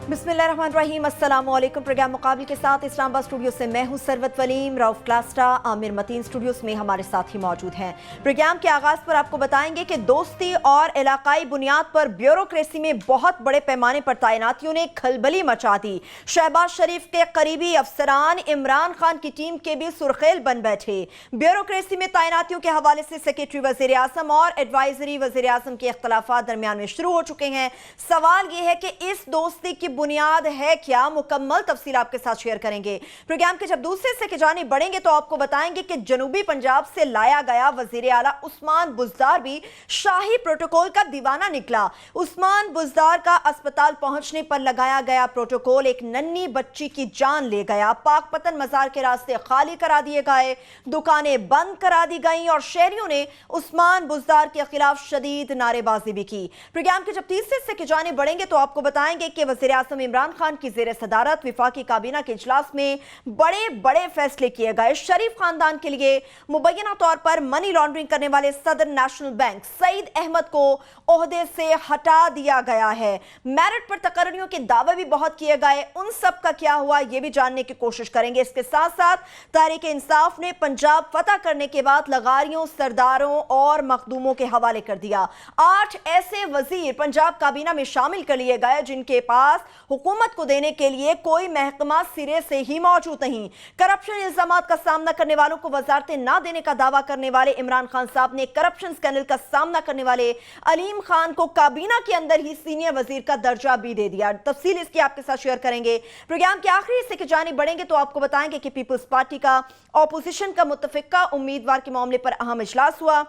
बिस्मिल्लाहिर्रहमानिर्रहीम, अस्सलाम वालेकुम। प्रोग्राम मुकाबले के साथ इस्लामाबाद स्टूडियो से मैं हूं सरवत वलीम। रऊफ क्लास्टा, आमिर मतीन स्टूडियोज में हमारे साथ ही मौजूद हैं। प्रोग्राम के आगाज पर आपको बताएंगे कि दोस्ती और इलाकाई बुनियाद पर ब्यूरोक्रेसी में बहुत बड़े पैमाने पर तैनातियों ने खलबली मचा दी। शहबाज शरीफ के करीबी अफसरान इमरान खान की टीम के भी सुर्खेल बन बैठे। ब्यूरोक्रेसी में तैनातियों के हवाले से सेक्रेटरी वजीर आजम और एडवाइजरी वजीर आजम के इख्तलाफात दरमियान में शुरू हो चुके हैं। सवाल यह है कि इस दोस्ती की बुनियाद है क्या? मुकम्मल तफसील आपके साथ शेयर करेंगे। प्रोग्राम के जब दूसरे हिस्से की जानिब बढ़ेंगे तो आपको बताएंगे कि जनूबी पंजाब से लाया गया वजीर आला उस्मान बुज़दार भी शाही प्रोटोकॉल का दीवाना निकला। उस्मान बुज़दार का अस्पताल पहुंचने पर लगाया गया प्रोटोकॉल एक नन्ही बच्ची की जान ले गया। पाकपतन मजार के रास्ते खाली करा दिए गए, दुकानें बंद करा दी गई और शहरियों ने उस्मान बुज़दार के खिलाफ शदीद नारेबाजी भी की। प्रोग्राम के जब तीसरे हिस्से की जानिब बढ़ेंगे तो आपको बताएंगे कि वजीर आज़म इमरान खान की ज़ेर सदारत विफाकी काबीना के इजलास में बड़े बड़े फैसले किए गए। शरीफ खानदान के लिए मुबैना तौर पर मनी लॉन्ड्रिंग करने वाले सदर नेशनल बैंक सईद अहमद को ओहदे से हटा दिया गया है। मेरिट पर तकर्रियों के दावे भी बहुत किए गए, उन सब का क्या हुआ यह भी जानने की कोशिश करेंगे। इसके साथ साथ तहरीक इंसाफ ने पंजाब फतह करने के बाद लगारियों, सरदारों और मखदूमों के हवाले कर दिया। 8 ऐसे वजीर पंजाब काबीना में शामिल कर लिए गए जिनके पास हुकूमत को देने के लिए कोई महकमा सिरे से ही मौजूद नहीं। करप्शन इल्जामात का सामना करने वालों को वजारतें ना देने का दावा करने वाले इमरान खान साहब ने करप्शन स्कैंडल का सामना करने वाले अलीम खान को काबीना के अंदर ही सीनियर वजीर का दर्जा भी दे दिया। तफसील इसकी आपके साथ शेयर करेंगे। प्रोग्राम के आखिरी हिस्से की जानिब बढ़ेंगे तो आपको बताएंगे कि पीपल्स पार्टी का ऑपोजिशन का मुतफिका उम्मीदवार के मामले पर अहम इजलास हुआ।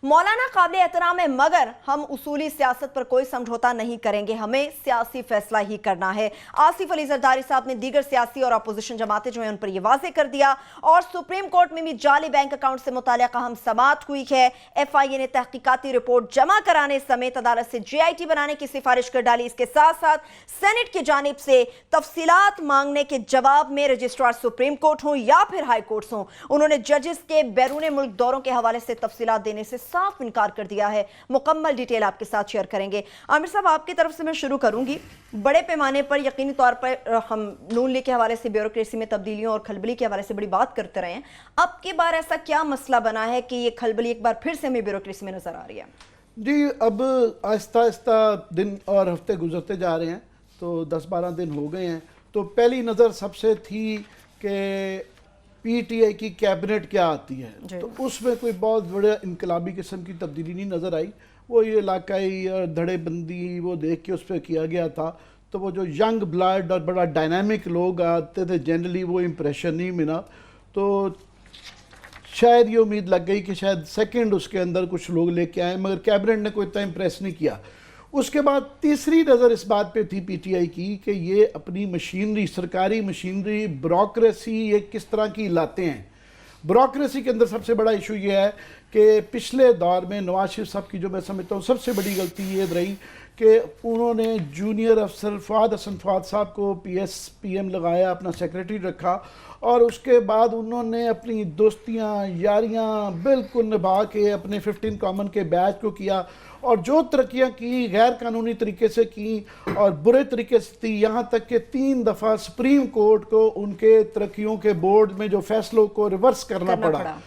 मौलाना काबिल एहतराम है मगर हम उसूली सियासत पर कोई समझौता नहीं करेंगे, हमें सियासी फैसला ही करना है। आसिफ अली जरदारी साहब ने दीगर सियासी और अपोजिशन जमातें जो है उन पर यह वाजे कर दिया। और सुप्रीम कोर्ट में भी जाली बैंक अकाउंट से मुताल्लिक़ अहम समाअत हुई है। FIA ने तहकीकाती रिपोर्ट जमा कराने समेत अदालत से JIT बनाने की सिफारिश कर डाली। इसके साथ साथ सेनेट की जानिब से तफसीलात मांगने के जवाब में रजिस्ट्रार सुप्रीम कोर्ट हो या फिर हाई कोर्ट्स हो, उन्होंने जजेस के बैरून मुल्क दौरों के हवाले से तफसीलात देने से साफ इनकार कर दिया है। मुकम्मल डिटेल आपके साथ शेयर करेंगे। आमिर साहब, आपकी तरफ से मैं शुरू करूंगी। बड़े पैमाने पर यकीनी तौर पर हम नून लीग के हवाले से ब्यूरोक्रेसी में तब्दीलियों और खलबली के हवाले से बड़ी बात करते रहे हैं। अब की बार ऐसा क्या मसला बना है कि ये खलबली एक बार फिर से हमें ब्यूरोक्रेसी में नजर आ रही है? जी, अब आहिस्ता आहिस्ता दिन और हफ्ते गुजरते जा रहे हैं, तो 10-12 दिन हो गए हैं। तो पहली नज़र सबसे थी कि PTI की कैबिनेट क्या आती है, तो उसमें कोई बहुत बड़ा इनकलाबी किस्म की तब्दीली नहीं नज़र आई। वो ये इलाकाई धड़ेबंदी वो देख के उस पर किया गया था, तो वो जो यंग ब्लड और बड़ा डायनामिक लोग आते थे जनरली वो इम्प्रेशन नहीं मिला। तो शायद ये उम्मीद लग गई कि शायद सेकंड उसके अंदर कुछ लोग लेके आए, मगर कैबिनेट ने कोई इतना इम्प्रेस नहीं किया। उसके बाद तीसरी नज़र इस बात पे थी PTI की कि ये अपनी मशीनरी, सरकारी मशीनरी, ब्यूरोक्रेसी ये किस तरह की लाते हैं। ब्यूरोक्रेसी के अंदर सबसे बड़ा इशू ये है कि पिछले दौर में नवाज शरीफ साहब की जो मैं समझता हूँ सबसे बड़ी गलती ये रही कि उन्होंने जूनियर अफसर फवाद हसन फवाद साहब को PM लगाया, अपना सेक्रेटरी रखा, और उसके बाद उन्होंने अपनी दोस्तियाँ यारियाँ बिल्कुल निभा के अपने 15 कॉमन के बैच को किया, और जो तरक्कियाँ की गैर कानूनी तरीके से की और बुरे तरीके से थी, यहाँ तक कि 3 दफ़ा सुप्रीम कोर्ट को उनके तरक्कियों के बोर्ड में जो फैसलों को रिवर्स करना पड़ा।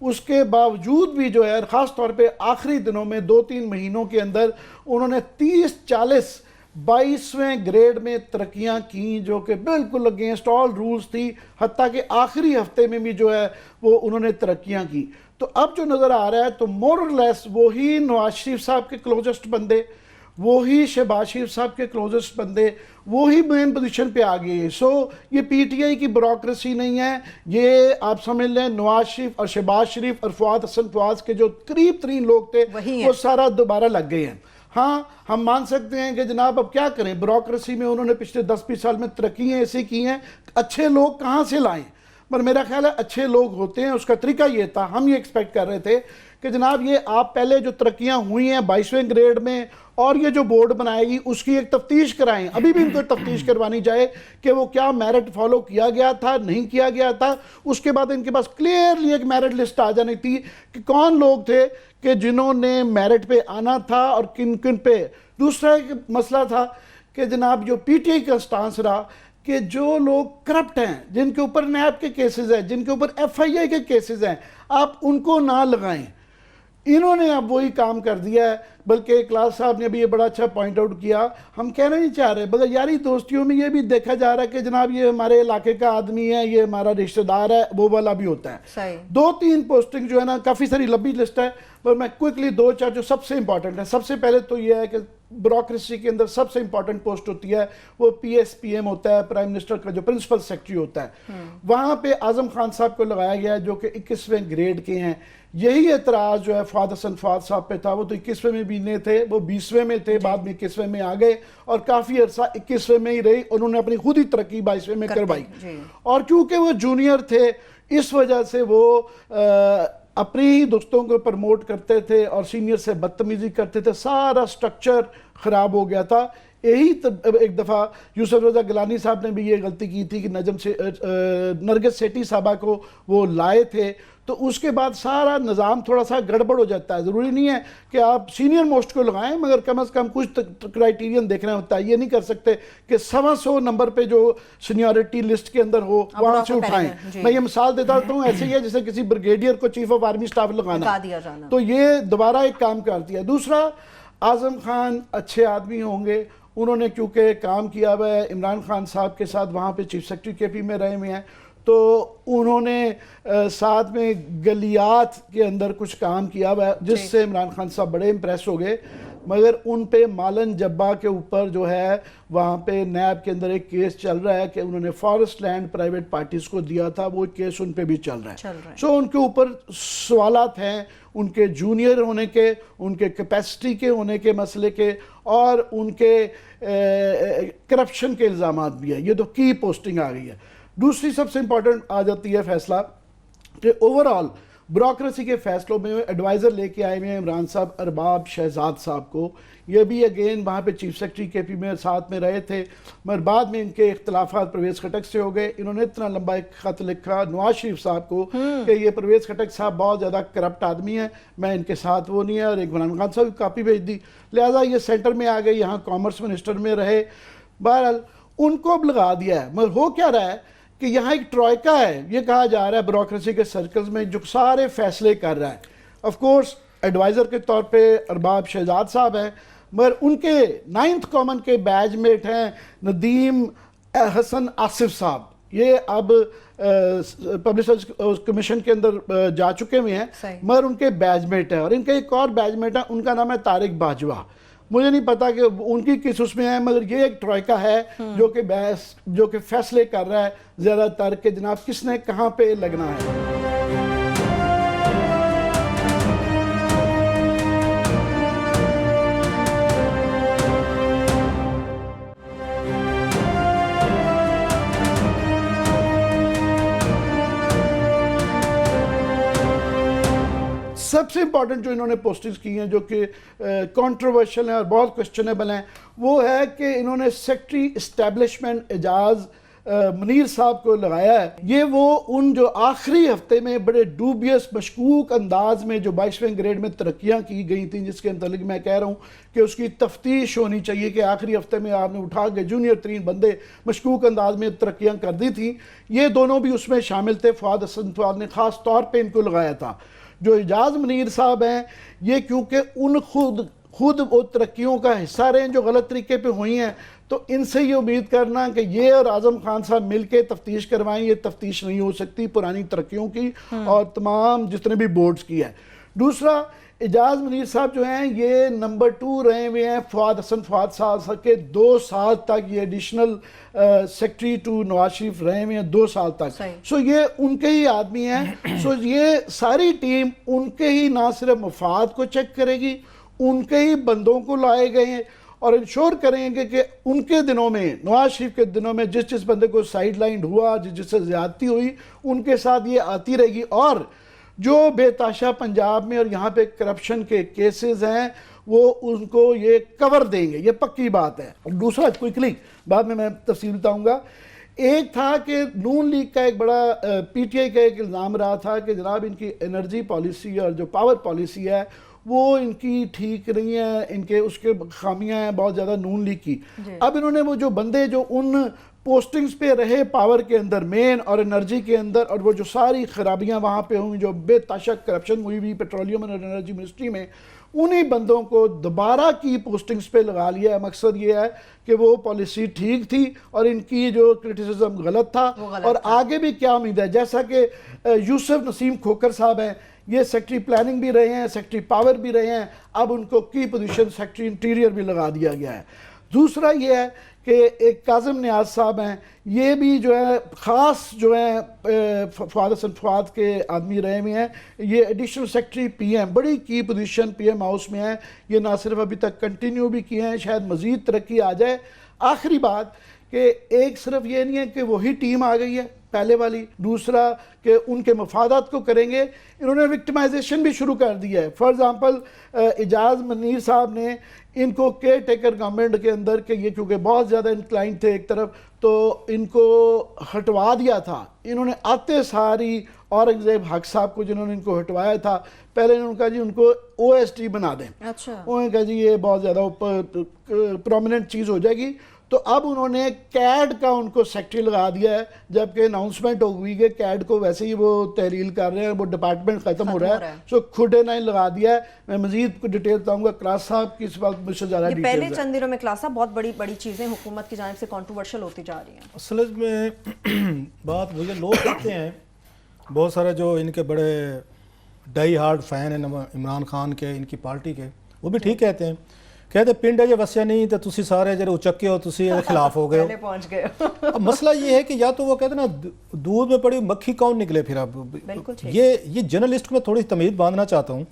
उसके बावजूद भी जो है ख़ास तौर पे आखिरी दिनों में 2-3 महीनों के अंदर उन्होंने 30-40 22वें ग्रेड में तरक्कियाँ की जो कि बिल्कुल अगेंस्ट ऑल रूल्स थी, हत्ता कि आखिरी हफ्ते में भी जो है वो उन्होंने तरक्कियाँ की। तो अब जो नज़र आ रहा है तो मोर और लेस वही नवाज शरीफ साहब के क्लोजेस्ट बंदे, वही शहबाज शरीफ साहब के क्लोजेस्ट बंदे वही मेन पोजीशन पे आ गए। सो ये PTI की ब्यूरोक्रेसी नहीं है, ये आप समझ लें नवाज शरीफ और शहबाज शरीफ और फवाद हसन फवाद के जो करीब 3 लोग थे वो सारा दोबारा लग गए हैं। हाँ, हम मान सकते हैं कि जनाब अब क्या करें, ब्यूरोक्रेसी में उन्होंने पिछले 10-20 साल में तरक्कियाँ ऐसी की हैं, अच्छे लोग कहाँ से लाएं? पर मेरा ख्याल है अच्छे लोग होते हैं। उसका तरीका ये था, हम ये एक्सपेक्ट कर रहे थे कि जनाब ये आप पहले जो तरक्कियाँ हुई हैं 22वें ग्रेड में और ये जो बोर्ड बनाएगी उसकी एक तफ्तीश कराएं। अभी भी इनको तफ्तीश करवानी जाए कि वो क्या मेरिट फॉलो किया गया था, नहीं किया गया था। उसके बाद इनके पास क्लियरली एक मेरिट लिस्ट आ जानी थी कि कौन लोग थे कि जिन्होंने मेरिट पे आना था और किन किन पे। दूसरा एक मसला था कि जनाब जो पीटीआई का स्टांस रहा कि जो लोग करप्ट हैं, जिनके ऊपर नैब के केसेस हैं, जिनके ऊपर एफआईआई के केसेस हैं, आप उनको ना लगाएं। इन्होंने अब वही काम कर दिया है। बल्कि क्लास साहब ने भी ये बड़ा अच्छा पॉइंट आउट किया, हम कहना नहीं चाह रहे, मगर यारी दोस्तियों में ये भी देखा जा रहा है कि जनाब ये हमारे इलाके का आदमी है, ये हमारा रिश्तेदार है, वो वाला भी होता है। सही। 2-3 पोस्टिंग जो है ना, काफ़ी सारी लंबी लिस्ट है, पर मैं क्विकली 2-4 जो सबसे इंपॉर्टेंट है। सबसे पहले तो ये है कि ब्यूरोक्रेसी के अंदर सबसे इंपॉर्टेंट पोस्ट होती है वो पीएसपीएम होता है, प्राइम मिनिस्टर का जो प्रिंसिपल सेक्रेटरी होता है। वहाँ पे आजम खान साहब को लगाया गया है जो कि 21वें ग्रेड के हैं। यही एतराज़ जो है फवाद हसन फवाद साहब पे था, वो तो 21वें में भी नहीं थे, वो 20वें में थे, बाद में 21वें में आ गए और काफ़ी अरसा 21वें में ही रही। उन्होंने अपनी खुद ही तरक्की 22वें में करवाई, और चूँकि वो जूनियर थे इस वजह से वो अपने ही दोस्तों को प्रमोट करते थे और सीनियर से बदतमीजी करते थे। सारा स्ट्रक्चर ख़राब हो गया था। यही एक दफ़ा यूसुफ रज़ा गिलानी साहब ने भी ये गलती की थी कि नरगिस सेठी साहबा को वो लाए थे, तो उसके बाद सारा निज़ाम थोड़ा सा गड़बड़ हो जाता है। ज़रूरी नहीं है कि आप सीनियर मोस्ट को लगाएं, मगर कम से कम कुछ क्राइटेरियन देखना होता है। ये नहीं कर सकते कि 125 नंबर पे जो सीनियरिटी लिस्ट के अंदर हो वहाँ से उठाएं। मैं ये मिसाल देता हूँ, ऐसे ही है जैसे किसी ब्रिगेडियर को चीफ ऑफ आर्मी स्टाफ लगाना, तो ये दोबारा एक काम करती है। दूसरा, आजम खान अच्छे आदमी होंगे, उन्होंने क्योंकि काम किया हुआ है इमरान खान साहब के साथ, वहाँ पे चीफ सेक्रेटरी केपी में रहे हुए हैं, तो उन्होंने साथ में गलियात के अंदर कुछ काम किया हुआ है जिससे इमरान खान साहब बड़े इम्प्रेस हो गए। मगर उन पे मालन जब्बा के ऊपर जो है वहाँ पे नैब के अंदर एक केस चल रहा है कि उन्होंने फॉरेस्ट लैंड प्राइवेट पार्टीज को दिया था, वो केस उन पे भी चल रहा है। सो उनके ऊपर सवालात हैं, उनके जूनियर होने के, उनके कैपेसिटी के होने के मसले के, और उनके करप्शन के इल्ज़ामात भी है। ये तो की पोस्टिंग आ गई है। दूसरी सबसे इंपॉर्टेंट आ जाती है फैसला कि ओवरऑल ब्यूरोक्रेसी के फैसलों में एडवाइज़र लेके आए हुए हैं इमरान साहब अरबाब शहजाद साहब को। ये भी अगेन वहाँ पे चीफ सेक्रेटरी केपी में साथ में रहे थे, मगर बाद में इनके इख्तलाफात परवेज़ खटक से हो गए। इन्होंने इतना लंबा एक ख़त लिखा नवाज शरीफ साहब को कि ये परवेज़ खटक साहब बहुत ज़्यादा करप्ट आदमी है, मैं इनके साथ वो नहीं है, और एक इमरान खान साहब की कापी भेज दी। लिहाजा ये सेंटर में आ गए, यहाँ कॉमर्स मिनिस्टर में रहे। बहरहाल उनको अब लगा दिया है, मगर हो क्या रहा है कि यहाँ एक ट्रॉयका है, ये कहा जा रहा है ब्यूरोक्रेसी के सर्कल्स में, जो सारे फैसले कर रहा है। ऑफ कोर्स एडवाइज़र के तौर पे अरबाब शहजाद साहब हैं, मगर उनके 9th कॉमन के बैचमेट हैं नदीम हसन आसिफ साहब। ये अब पब्लिक सर्विस कमीशन के अंदर जा चुके हुए हैं, मगर उनके बैचमेट हैं। और इनका एक और बैचमेट है, उनका नाम है तारिक बाजवा। मुझे नहीं पता कि उनकी किस उसमें है, मगर ये एक ट्रॉयका है जो कि फैसले कर रहा है ज़्यादातर कि जनाब किसने कहाँ पे लगना है। सबसे इंपॉर्टेंट जो इन्होंने पोस्टिंग्स की हैं जो कि कंट्रोवर्शियल हैं और बहुत क्वेश्चनेबल हैं, वो है कि इन्होंने सेक्रेटरी इस्टेब्लिशमेंट एजाज मुनीर साहब को लगाया है। ये वो उन जो आखिरी हफ्ते में बड़े डूबियस मशकूक अंदाज में जो 22वें ग्रेड में तरक्कियाँ की गई थी, जिसके मतलब मैं कह रहा हूँ कि उसकी तफ्तीश होनी चाहिए कि आखिरी हफ्ते में आपने उठा के जूनियर तरीन बंदे मशकूक अंदाज में तरक्कियाँ कर दी थी। ये दोनों भी उसमें शामिल थे। फवाद हसन फवाद ने ख़ास तौर पर इनको लगाया था। जो एजाज मुनीर साहब हैं, ये क्योंकि उन खुद वो तरक्कियों का हिस्सा रहे हैं जो गलत तरीके पे हुई हैं, तो इनसे ये उम्मीद करना कि ये और आजम खान साहब मिलके तफ्तीश करवाएं, ये तफ्तीश नहीं हो सकती पुरानी तरक्कियों की और तमाम जितने भी बोर्ड्स की है। दूसरा, एजाज मुनीर साहब जो हैं ये नंबर 2 रहे हुए हैं फवाद हसन फवाद साहब के 2 साल तक। ये additional secretary to Nawaz Sharif रहे हुए हैं 2 साल तक। सो ये उनके ही आदमी हैं। सो ये सारी टीम उनके ही ना सिर्फ मफाद को चेक करेगी, उनके ही बंदों को लाए गए हैं और इंश्योर करेंगे कि उनके दिनों में, नवाज शरीफ के दिनों में जिस बंदे को साइड लाइन हुआ, जिससे ज्यादती हुई, उनके साथ ये आती रहेगी। और जो बेताशा पंजाब में और यहाँ पे करप्शन के केसेस हैं वो उनको ये कवर देंगे, ये पक्की बात है। दूसरा, क्विकली बाद में मैं तफसील बताऊँगा, एक था कि नून लीग का एक बड़ा पीटीआई का एक इल्ज़ाम रहा था कि जनाब इनकी एनर्जी पॉलिसी और जो पावर पॉलिसी है वो इनकी ठीक नहीं है, इनके उसके खामियां हैं बहुत ज़्यादा नून लीग की। अब इन्होंने वो जो बंदे जो उन पोस्टिंग्स पे रहे पावर के अंदर मेन और एनर्जी के अंदर, और वो जो सारी खराबियां वहाँ पे हुई, जो बेतशक करप्शन हुई भी पेट्रोलियम और एनर्जी मिनिस्ट्री में, उन्हीं बंदों को दोबारा की पोस्टिंग्स पे लगा लिया है। मकसद ये है कि वो पॉलिसी ठीक थी और इनकी जो क्रिटिसिज्म गलत था। और आगे भी क्या उम्मीद है, जैसा कि यूसुफ नसीम खोखर साहब हैं, ये सेक्रेटरी प्लानिंग भी रहे हैं, सेक्रेटरी पावर भी रहे हैं, अब उनको की पोजीशन सेक्रेटरी इंटीरियर भी लगा दिया गया है। दूसरा ये है कि एक काजिम नियाज साहब हैं, ये भी जो है ख़ास जो है फवाद हसन फवाद के आदमी रहे हुए हैं। ये एडिशनल सेक्रेटरी पीएम, बड़ी की पोजीशन पीएम हाउस में है। ये ना सिर्फ अभी तक कंटिन्यू भी किए हैं, शायद मज़ीद तरक्की आ जाए। आखिरी बात कि एक सिर्फ ये नहीं है कि वही टीम आ गई है पहले वाली, दूसरा कि उनके मफादात को करेंगे, इन्होंने विक्टिमाइजेशन भी शुरू कर दिया है। फॉर एग्ज़ाम्पल एजाज मनीर साहब ने इनको केयर टेकर गवर्नमेंट के अंदर के ये क्योंकि बहुत ज़्यादा इंक्लाइन थे एक तरफ, तो इनको हटवा दिया था। इन्होंने आते सारी औरंगजेब हक साहब को जिन्होंने इनको हटवाया था, पहले इन्होंने कहा जी उनको OST बना दें। अच्छा, उन्होंने कहा जी ये बहुत ज़्यादा प्रोमिनेंट चीज़ हो जाएगी, तो अब उन्होंने कैड का उनको सेक्रेटरी लगा दिया है, जबकि अनाउंसमेंट हो गई कि कैड को वैसे ही वो तहरील कर रहे हैं, वो डिपार्टमेंट ख़त्म हो रहा है, सो खुदे नहीं लगा दिया है। मैं मजीद को डिटेल बताऊंगा क्लास साहब की, इस बात मुझसे ज़्यादा डिटेल पहले चंद दिनों में क्लास साहब बहुत बड़ी बड़ी चीज़ें हुकूमत की जानिब से कंट्रोवर्शियल होती जा रही हैं। असल में बात वही, लोग कहते हैं बहुत सारे जो इनके बड़े डाई हार्ड फ़ैन हैं इमरान खान के, इनकी पार्टी के, वो भी ठीक कहते पिंड अजे वसिया नहीं तो तुसी सारे जरे उचक्के हो, तुसी इहदे खिलाफ हो गए, पहुंच गए। अब मसला ये है कि या तो वो कहते ना दूध में पड़ी मक्खी कौन निकले फिर। अब ये जर्नलिस्ट को मैं थोड़ी तमीज़ बांधना चाहता हूँ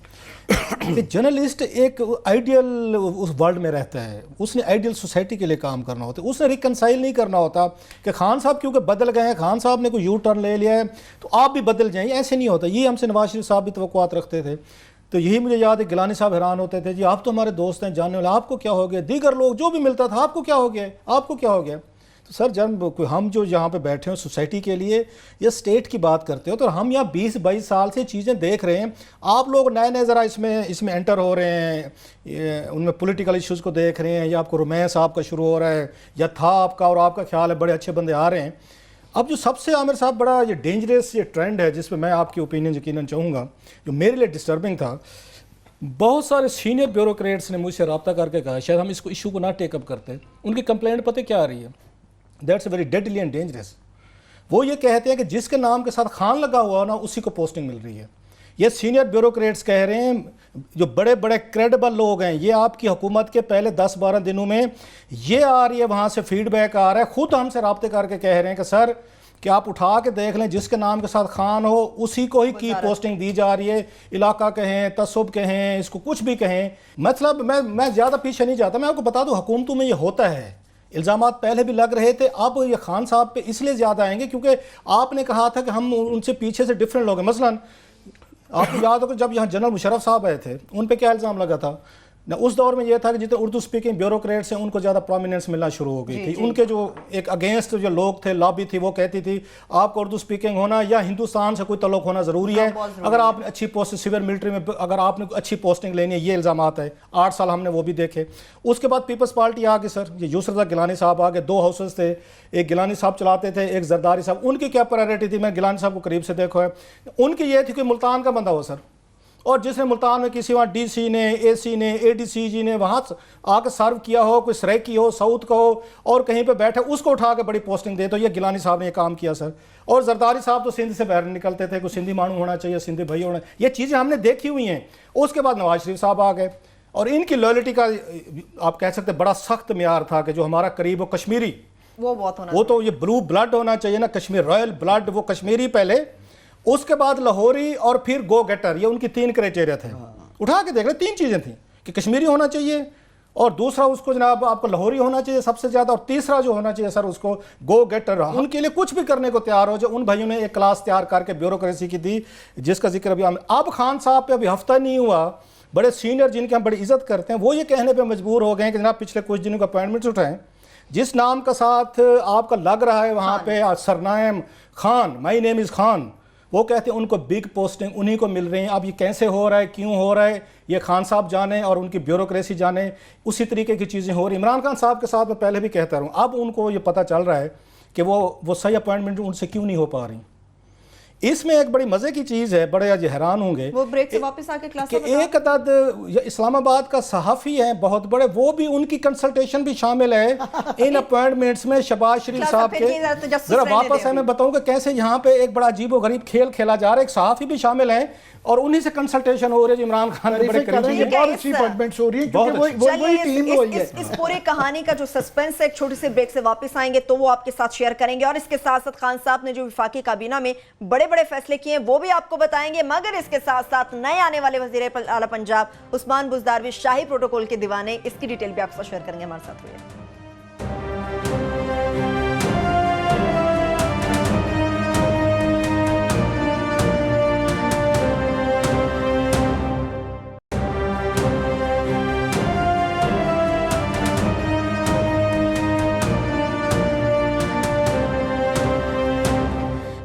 कि जर्नलिस्ट एक आइडियल उस वर्ल्ड में रहता है, उसने आइडियल सोसाइटी के लिए काम करना होता है, उसने रिकनसाइल नहीं करना होता कि खान साहब क्योंकि बदल गए हैं, खान साहब ने कोई यू टर्न ले लिया है तो आप भी बदल जाएं, ऐसे नहीं होता। ये हमसे नवाज शरीफ साहब भी तवक्कुआत रखते थे, तो यही मुझे याद है गिलानी साहब हैरान होते थे, जी आप तो हमारे दोस्त हैं, जानने वाले, आपको क्या हो गया, दीगर लोग जो भी मिलता था आपको क्या हो गया, आपको क्या हो गया। तो सर जब हम जो यहाँ पे बैठे हैं सोसाइटी के लिए या स्टेट की बात करते हो, तो हम यहाँ 20-22 साल से चीज़ें देख रहे हैं, आप लोग नए नए ज़रा इसमें एंटर हो रहे हैं, उनमें पॉलिटिकल इश्यूज़ को देख रहे हैं, या आपको रोमांस आपका शुरू हो रहा है या था आपका, और आपका ख्याल है बड़े अच्छे बंदे आ रहे हैं। अब जो सबसे आमिर साहब बड़ा ये डेंजरस ये ट्रेंड है जिस पर मैं आपकी ओपिनियन यकीनन चाहूँगा, जो मेरे लिए डिस्टर्बिंग था, बहुत सारे सीनियर ब्यूरोक्रेट्स ने मुझसे रब्ता करके कहा शायद हम इसको इशू को ना टेकअप करते। उनकी कंप्लेंट पता क्या आ रही है, that's very deadly and dangerous. वो ये कहते हैं कि जिसके नाम के साथ खान लगा हुआ हो ना उसी को पोस्टिंग मिल रही है। ये सीनियर ब्यूरोक्रेट्स कह रहे हैं, जो बड़े बड़े क्रेडिबल लोग हैं, ये आपकी हुकूमत के पहले 10-12 दिनों में ये आ रही है, वहाँ से फीडबैक आ रहा है, खुद हमसे रब्ते करके कह रहे हैं कि सर कि आप उठा के देख लें, जिसके नाम के साथ खान हो उसी को ही की पोस्टिंग दी जा रही है, इलाका कहें, तसुब कहें, इसको कुछ भी कहें। मतलब मैं ज़्यादा पीछे नहीं जाता, मैं आपको बता दूं हुकूमतों में ये होता है, इल्ज़ामात पहले भी लग रहे थे, अब ये खान साहब पे इसलिए ज़्यादा आएंगे क्योंकि आपने कहा था कि हम उनसे पीछे से डिफरेंट लोग हैं। मसलन आपको याद होगा जब यहाँ जनरल मुशर्रफ साहब आए थे, उन पर क्या इल्ज़ाम लगा था ना, उस दौर में यह था कि जितने उर्दू स्पीकिंग ब्यूरोक्रेट्स हैं उनको ज़्यादा प्रोमिनेंस मिलना शुरू हो गई थी। उनके जो एक अगेंस्ट जो लोग थे, लॉबी थी, वो कहती थी आपको उर्दू स्पीकिंग होना या हिंदुस्तान से कोई तल्लुक़ होना ज़रूरी है, अगर आपने अच्छी पोस्ट सिविल मिलिट्री में अगर आपने अच्छी पोस्टिंग लेनी है, ये इल्ज़ामात है। 8 साल हमने वो भी देखे। उसके बाद पीपल्स पार्टी आ गई सर, ये यूसुफ रज़ा गिलानी साहब आ गए, 2 हाउसेस थे, एक गिलानी साहब चलाते थे, एक जरदारी साहब। उनकी क्या प्रायोरिटी थी, मैं गिलानी साहब को करीब से देखो है, उनकी ये थी कि मुल्तान का बंदा हो सर, और जिसने मुल्तान में किसी वहाँ DC ने, AC ने, ADC जी ने वहाँ आकर सर्व किया हो, कोई सराइकी हो, साउथ का हो और कहीं पे बैठे, उसको उठा के बड़ी पोस्टिंग दे। तो ये गिलानी साहब ने ये काम किया सर। और जरदारी साहब तो सिंध से बाहर निकलते थे, कोई सिंधी मानू होना चाहिए, सिंधी भाई होना, ये चीज़ें हमने देखी हुई हैं। उसके बाद नवाज शरीफ साहब आ गए और इनकी लॉयल्टी का आप कह सकते बड़ा सख्त म्यार था कि जो हमारा करीब हो कश्मीरी, वो बहुत होना, वो तो ये ब्लू ब्लड होना चाहिए ना, कश्मीर रॉयल ब्लड, वो कश्मीरी पहले, उसके बाद लाहौरी और फिर गो गेटर, ये उनकी 3 क्राइटेरिया थे। उठा के देख रहे 3 चीज़ें थी कि कश्मीरी होना चाहिए, और दूसरा उसको जनाब आपको लाहौरी होना चाहिए सबसे ज़्यादा, और तीसरा जो होना चाहिए सर उसको गो गेटर। उनके लिए कुछ भी करने को तैयार हो, जो उन भाइयों ने एक क्लास तैयार करके ब्यूरोक्रेसी की थी, जिसका जिक्र अभी अब खान साहब पे अभी हफ्ता नहीं हुआ, बड़े सीनियर जिनकी हम बड़ी इज्जत करते हैं वो ये कहने पर मजबूर हो गए हैं कि जनाब पिछले कुछ दिनों का अपॉइंटमेंट्स उठाएं, जिस नाम का साथ आपका लग रहा है वहाँ पे surname Khan, my name is Khan, वो कहते हैं उनको बिग पोस्टिंग उन्हीं को मिल रही हैं। अब ये कैसे हो रहा है, क्यों हो रहा है, ये खान साहब जाने और उनकी ब्यूरोक्रेसी जाने, उसी तरीके की चीज़ें हो रही। इमरान खान साहब के साथ मैं पहले भी कहता रहूँ, अब उनको ये पता चल रहा है कि वो सही अपॉइंटमेंट उनसे क्यों नहीं हो पा रही। इसमें एक बड़ी मजे की चीज है, बड़े आज हैरान होंगे वो ब्रेक से वापस आके क्लास कि एक अदद इस्लामाबाद का सहाफ़ी है बहुत बड़े, वो भी उनकी कंसल्टेशन भी शामिल है इन अपॉइंटमेंट्स में शहबाज शरीफ साहब के। जरा वापस है, मैं बताऊंगा कैसे यहाँ पे एक बड़ा अजीबो गरीब खेल खेला जा रहा है। एक सहाफ़ी भी शामिल है और उन्हीं से कंसल्टेशन हो रही है। इमरान खान के बड़े करीबी बहुत अच्छी अपॉइंटमेंट्स हो रही है क्योंकि वही टीम वही है। इस पूरी कहानी का जो सस्पेंस है, एक छोटे से ब्रेक से वापस आएंगे तो वो आपके साथ शेयर करेंगे, और इसके साथ साथ खान साहब ने जो वफाकी काबीना में बड़े बड़े फैसले किए हैं वो भी आपको बताएंगे। मगर इसके साथ साथ नए आने वाले वजीर आला पंजाब उस्मान बुज़दारवी शाही प्रोटोकॉल के दीवाने, इसकी डिटेल भी आपसे शेयर करेंगे। हमारे साथ हुए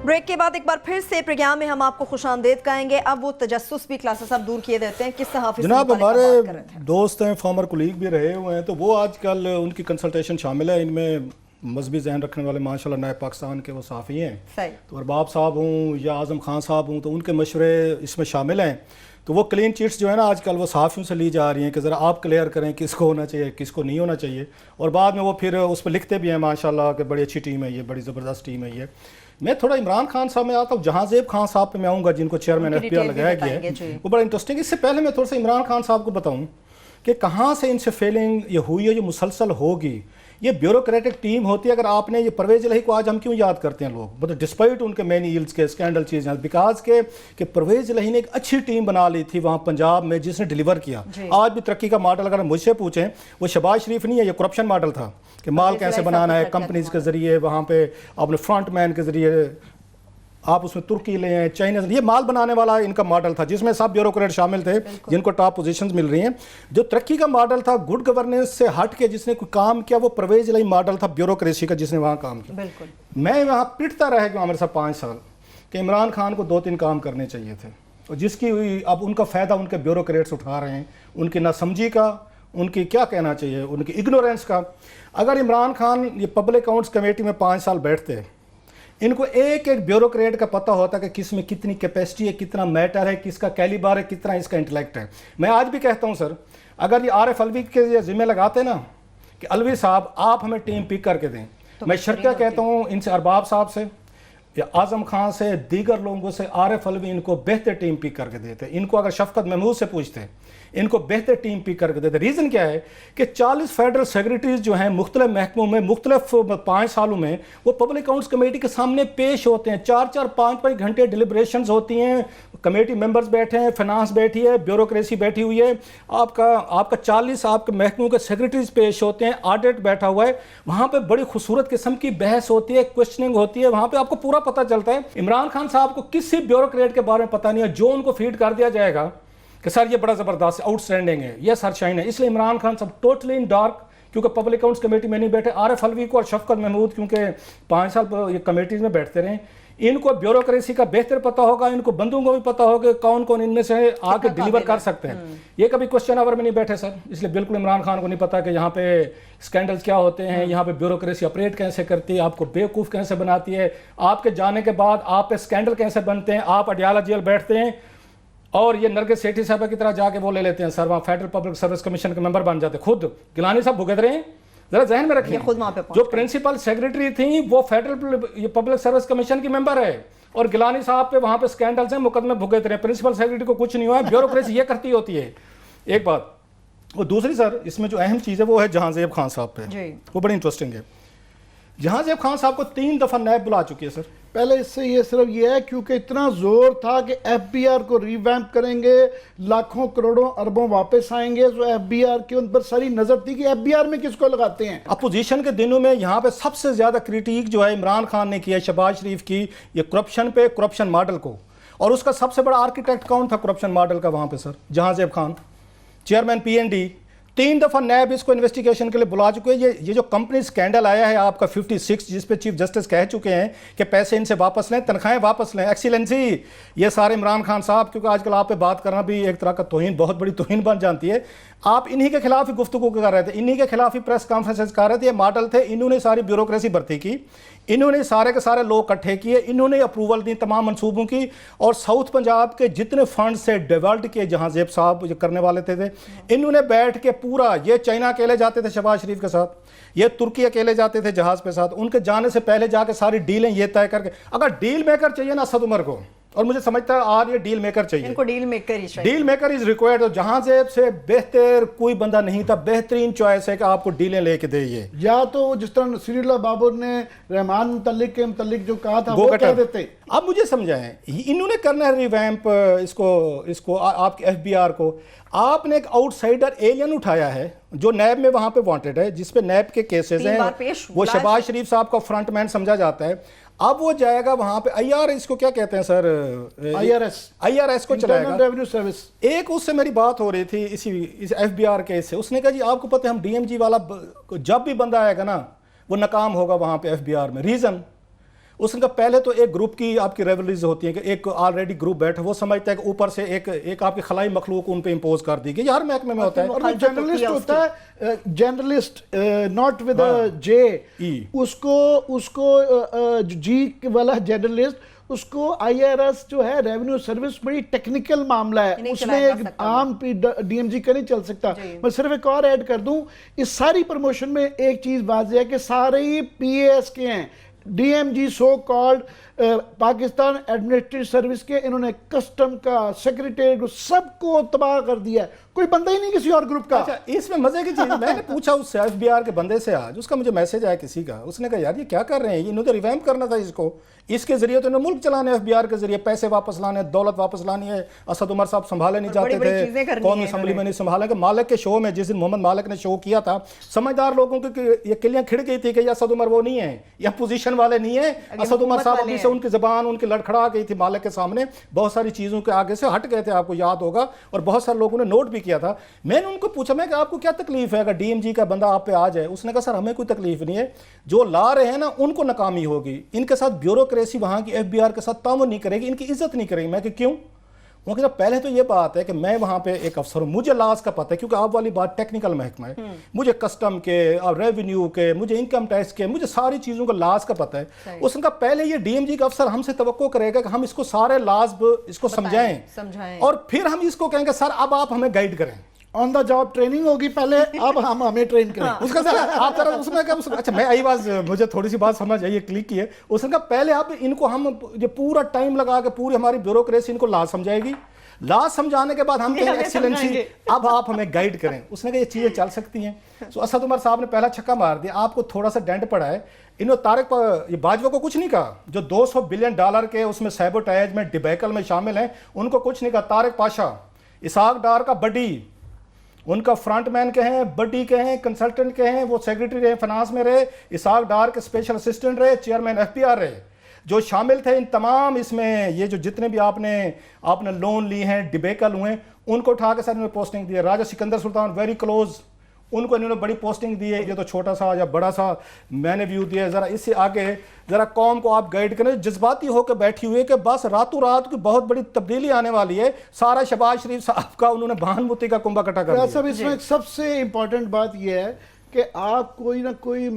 ब्रेक के बाद एक बार फिर से प्रोग्राम में हम आपको खुशामदीद कहेंगे। अब वो तजस्सुस भी क्लासेस अब दूर किए देते हैं। किस सहाफ़ी जनाब हमारे दोस्त हैं, फॉर्मर कुलीग भी रहे हुए हैं, तो वो आजकल उनकी कंसल्टेशन शामिल है। इनमें मजहबी जहन रखने वाले माशाल्लाह नए पाकिस्तान के वो साफ़ी हैं, तो अरबाब साहब हूँ या आज़म खान साहब हूँ, तो उनके मशवरे इसमें शामिल हैं। तो वो क्लीन चिट्स जो है ना आजकल वो सहाफ़ियों से ली जा रही हैं कि ज़रा आप क्लियर करें किसको होना चाहिए किसको नहीं होना चाहिए, और बाद में वो फिर उस पर लिखते भी हैं माशाल्लाह कि बड़ी अच्छी टीम है ये, बड़ी ज़बरदस्त टीम है ये। मैं थोड़ा इमरान खान साहब में आता हूँ, जहांजेब खान साहब पे मैं आऊँगा जिनको चेयरमैन FPR लगाया गया है, वो बड़ा इंटरेस्टिंग। इससे पहले मैं थोड़ा सा इमरान खान साहब को बताऊँ कि कहाँ से इनसे फेलिंग ये हुई है, ये मुसलसल होगी। ये ब्यूरोक्रेटिक टीम होती है। अगर आपने ये परवेज इलाही को आज हम क्यों याद करते हैं लोग, मतलब डिस्पाइट उनके मैनी ईल्स के स्कैंडल चीज़ें, बिकॉज के कि परवेज इलाही ने एक अच्छी टीम बना ली थी वहाँ पंजाब में जिसने डिलीवर किया। आज भी तरक्की का मॉडल अगर मुझसे पूछें, वो शहबाज शरीफ नहीं है, ये करप्शन मॉडल था कि माल कैसे बनाना है कंपनीज के जरिए, वहाँ पे अपने फ्रंट मैन के जरिए आप उसमें तुर्की ले हैं, चाइना, ये माल बनाने वाला इनका मॉडल था जिसमें सब ब्यूरोक्रेट शामिल थे जिनको टॉप पोजीशंस मिल रही हैं। जो तरक्की का मॉडल था गुड गवर्नेंस से हट के जिसने कोई काम किया वो परवेज इलाही मॉडल था ब्यूरोक्रेसी का जिसने वहाँ काम किया। मैं वहाँ पिटता रह गया मेरे साथ 5 साल कि इमरान खान को 2-3 काम करने चाहिए थे, और जिसकी अब उनका फ़ायदा उनके ब्यूरोक्रेट्स उठा रहे हैं, उनकी नासमझी का, उनकी क्या कहना चाहिए, उनकी इग्नोरेंस का। अगर इमरान खान ये पब्लिक अकाउंट्स कमेटी में 5 साल बैठते, इनको एक एक ब्यूरोक्रेट का पता होता कि किस में कितनी कैपेसिटी है, कितना मैटर है, किसका कैलिबर है, कितना इसका इंटेलेक्ट है। मैं आज भी कहता हूं सर, अगर ये आरिफ अलवी के ये जिम्मे लगाते ना कि अलवी साहब आप हमें टीम पिक करके दें, तो मैं शर्त कहता हूं इनसे, अरबाब साहब से या आजम खान से, दीगर लोगों से, आरिफ अलवी इनको बेहतर टीम पिक करके देते। इनको अगर शफकत महमूद से पूछते इनको बेहतर टीम पिक करके देते। रीज़न क्या है कि 40 फेडरल सेक्रेटरीज जो हैं मुख्तलिफ महकमों में मुख्तलिफ 5 सालों में वो पब्लिक अकाउंट्स कमेटी के सामने पेश होते हैं। 4-4, 5-5 घंटे डिलिब्रेशंस होती हैं, कमेटी मेंबर्स बैठे हैं, फाइनेंस बैठी है, ब्यूरोक्रेसी बैठी हुई है, आपका 40 आपके महकमों के सेक्रेटरीज पेश होते हैं, ऑडिट बैठा हुआ है, वहाँ पर बड़ी खूबसूरत किस्म की बहस होती है, क्वेश्चनिंग होती है, वहाँ पर आपको पूरा पता चलता है। इमरान खान साहब को किसी ब्यूरोक्रेट के बारे में पता नहीं है, जो उनको फीड कर दिया जाएगा कि सर ये बड़ा ज़बरदस्त आउटस्टैंडिंग है, ये सर शाइन है। इसलिए इमरान खान सब टोटली इन डार्क, क्योंकि पब्लिक अकाउंट्स कमेटी में नहीं बैठे। आरिफ अलवी को और शफकत महमूद क्योंकि 5 साल ये कमेटीज में बैठते रहे, इनको ब्यूरोक्रेसी का बेहतर पता होगा, इनको बंदों को भी पता होगा कौन कौन इनमें से आके डिलीवर कर सकते हैं। ये कभी क्वेश्चन आवर में नहीं बैठे सर, इसलिए बिल्कुल इमरान खान को नहीं पता कि यहाँ पे स्कैंडल्स क्या होते हैं, यहाँ पे ब्यूरोक्रेसी ऑपरेट कैसे करती है, आपको बेवकूफ़ कैसे बनाती है, आपके जाने के बाद आप पे स्कैंडल कैसे बनते हैं, आप अडियाला जेल बैठते हैं और ये नरगिस सेठी साहब की तरह जाके वो ले लेते हैं सर, वहाँ फेडरल पब्लिक सर्विस कमीशन के मेंबर बन जाते। खुद गिलानी साहब भुगत रहे हैं, जरा जहन में रखिए, खुद वहाँ पे जो प्रिंसिपल सेक्रेटरी थी वो फेडरल पब्लिक सर्विस कमीशन की मेंबर है, और गिलानी साहब पे वहाँ पे स्कैंडल्स हैं, मुकदमे भुगत रहे हैं। प्रिंसिपल सेक्रेटरी को कुछ नहीं हुआ है, ब्यूरोक्रेसी ये करती होती है। एक बात, और दूसरी सर इसमें जो अहम चीज़ है वो है जहांजेब खान साहब पे, वो बड़ी इंटरेस्टिंग है। जहांजेब खान साहब को 3 दफ़ा नैब बुला चुकी है सर। पहले इससे ये सिर्फ ये है क्योंकि इतना जोर था कि FBR को रिवैम्प करेंगे, लाखों करोड़ों अरबों वापस आएंगे, तो FBR के उन पर सारी नजर थी कि FBR में किसको लगाते हैं। अपोजिशन के दिनों में यहाँ पे सबसे ज्यादा क्रिटिक जो है इमरान खान ने किया शहबाज शरीफ की ये करप्शन पे, करप्शन मॉडल को, और उसका सबसे बड़ा आर्किटेक्ट कौन था करप्शन मॉडल का वहाँ पे sir? Jahanzeb Khan, chairman PND, 3 दफ़ा नैब इसको इन्वेस्टिगेशन के लिए बुला चुके हैं। ये जो कंपनी स्कैंडल आया है आपका 56, जिस पे चीफ जस्टिस कह चुके हैं कि पैसे इनसे वापस लें, तनख्वाहें वापस लें। एक्सीलेंसी, ये सारे इमरान खान साहब, क्योंकि आजकल आप पे बात करना भी एक तरह का तौहीन, बहुत बड़ी तौहीन बन जाती है। आप इन्हीं के खिलाफ ही गुफ्तगू कर रहे थे, इन्हीं के खिलाफ ही प्रेस कॉन्फ्रेंस कर रहे थे। ये मॉडल थे, इन्होंने सारी ब्यूरोक्रेसी भर्ती की, इन्होंने सारे के सारे लोग इकट्ठे किए, इन्होंने अप्रूवल दी तमाम मंसूबों की, और साउथ पंजाब के जितने फंड से डिवेल्ट किए, जहां जेब साहब जो करने वाले थे, इन्होंने बैठ के पूरा, ये चाइना अकेले जाते थे शहबाज शरीफ के साथ, ये तुर्की अकेले जाते थे जहाज पे साथ, उनके जाने से पहले जाके सारी डीलें ये तय करके, अगर डील मेकर चाहिए ना असद उमर को, और मुझे समझता है आज ये डील मेकर चाहिए, इनको डील मेकर ही चाहिए, डील मेकर इज रिक्वायर्ड। तो जहां से बेहतर कोई बंदा नहीं था, बेहतरीन चॉइस है कि आपको डीलें लेके दे। ये या तो जिस तरह नसीरुल्लाह बाबर ने रहमान मुतल्लिक जो कहा था वो कह देते। अब मुझे समझाएं, इन्होंने करना है रिवैम्प इसको आपके एफबीआर को। आपने एक आउटसाइडर एलियन उठाया है जो नैब में वहां पे वांटेड है, जिस पे नैब के केसेस हैं, वो शहबाज शरीफ साहब का फ्रंटमैन समझा जाता है। अब वो जाएगा वहां पे IR, इसको क्या कहते हैं सर, IRS को चलाएगा, रेवेन्यू सर्विस। एक उससे मेरी बात हो रही थी इस FBR केस से, उसने कहा जी आपको पता है हम DMG वाला जब भी बंदा आएगा ना वो नाकाम होगा वहां पे FBR में। रीजन उसने कहा पहले तो एक ग्रुप की आपकी रेवलरीज होती है कि एक ऑलरेडी ग्रुप बैठा, वो समझता है कि ऊपर से एक आपकी खलाई मखलूक उन पे इंपोज कर दी गई, हर महकमे में होता है। और जर्नलिस्ट होता है, जर्नलिस्ट नॉट विद J, उसको जी वाला जर्नलिस्ट, उसको IRS जो है रेवेन्यू सर्विस बड़ी टेक्निकल मामला है, उसमें एक आम DMG का नहीं चल सकता। मैं सिर्फ एक और ऐड कर दूं, इस सारी प्रमोशन में एक चीज वाज़ेह है कि सारे ही PAS के हैं, DMG so called Pakistan administrative service के, इन्होंने कस्टम का, सेक्रेटरी को, सबको तबाह कर दिया, कोई बंदा ही नहीं किसी और ग्रुप का। अच्छा, इसमें मजे की चीज मैंने पूछा उससे FBR के बंदे से आज, उसका मुझे मैसेज आया किसी का, उसने कहा यार ये क्या कर रहे हैं, इन्होंने रिवैम्प करना था इसको, इसके जरिए तो इन्होंने मुल्क चलाने, FBR के जरिए पैसे वापस लाने, दौलत वापस लानी है। असद उमर साहब संभाले नहीं जाते थे, कौमी असम्बली में नहीं संभाला। कि मालिक के शो में जिस दिन मोहम्मद मालिक ने शो किया था, समझदार लोगों की ये किलियां खिड़ गई थी कि असद उमर वो नहीं है, या पोजीशन वाले नहीं है। असद उमर साहब अभी से उनकी जबान उनकी लड़खड़ा गई थी मालिक के सामने, बहुत सारी चीजों के आगे से हट गए थे, आपको याद होगा, और बहुत सारे लोगों ने नोट भी किया था। मैंने उनको पूछा मैं कि आपको क्या तकलीफ है अगर DMG का बंदा आप पे आ जाए? उसने कहा सर हमें कोई तकलीफ नहीं है, जो ला रहे हैं ना उनको नाकामी होगी, इनके साथ ब्यूरोक्रेसी वहां की FBR के साथ तामुन नहीं करेगी, इनकी इज्जत नहीं करेगी। मैं कि क्यों? वो कहता पहले तो ये बात है कि मैं वहां पे एक अफसर हूं, मुझे लॉस का पता है, क्योंकि आप वाली बात टेक्निकल महकमा है, मुझे कस्टम के और रेवेन्यू के, मुझे इनकम टैक्स के, मुझे सारी चीजों का लॉस का पता है। उसने कहा पहले ये DMG का अफसर हमसे तवक्को करेगा कि हम इसको सारे लॉस इसको समझाएं, और फिर हम इसको कहेंगे सर अब आप हमें गाइड करें, ऑन द जॉब ट्रेनिंग होगी पहले, अब हम हमें ट्रेन करें। उसका सर आप जरा उसमें क्या अच्छा मैं आई बात मुझे थोड़ी सी बात समझ आई, ये क्लिक की है। उसने कहा पहले आप इनको हम ये पूरा टाइम लगा के पूरी हमारी ब्यूरोक्रेसी इनको ला समझाएगी, ला समझाने के बाद हम कहेंगे एक्सीलेंसी अब आप हमें गाइड करें। उसने कहा ये चीजें चल सकती हैं। तो असद उमर साहब ने पहला छक्का मार दिया, आपको थोड़ा सा डेंट पड़ा है। इन्होंने तारिक ये बाजवा को कुछ नहीं कहा, जो $200 बिलियन के उसमें सैबोटाज में डिबैकल में शामिल हैं, उनको कुछ नहीं कहा। तारिक पाशा, इसाक डार का बडी, उनका फ्रंटमैन के हैं, बडी के हैं, कंसल्टेंट के हैं, वो सेक्रेटरी रहे, फाइनेंस में रहे, इसाक डार के स्पेशल असिस्टेंट रहे, चेयरमैन FBR रहे, जो शामिल थे इन तमाम इसमें, ये जो जितने भी आपने लोन लिए हैं, डिबेकल हुए, उनको उठा के सर इन्होंने पोस्टिंग दी है। राजा सिकंदर सुल्तान वेरी क्लोज, उनको इन्होंने बड़ी पोस्टिंग दी है। ये तो छोटा सा या बड़ा सा मैंने व्यू दिया है, जरा इससे आगे जरा कौम को आप गाइड करें। जज्बाती होकर बैठी हुई है कि बस रातों रात की बहुत बड़ी तब्दीली आने वाली है, सारा शहबाज शरीफ साहब का उन्होंने भानुमती का कुंभा इकट्ठा कर दिया। सब इसमें सबसे इंपॉर्टेंट बात यह है कि आप कोई ना कोई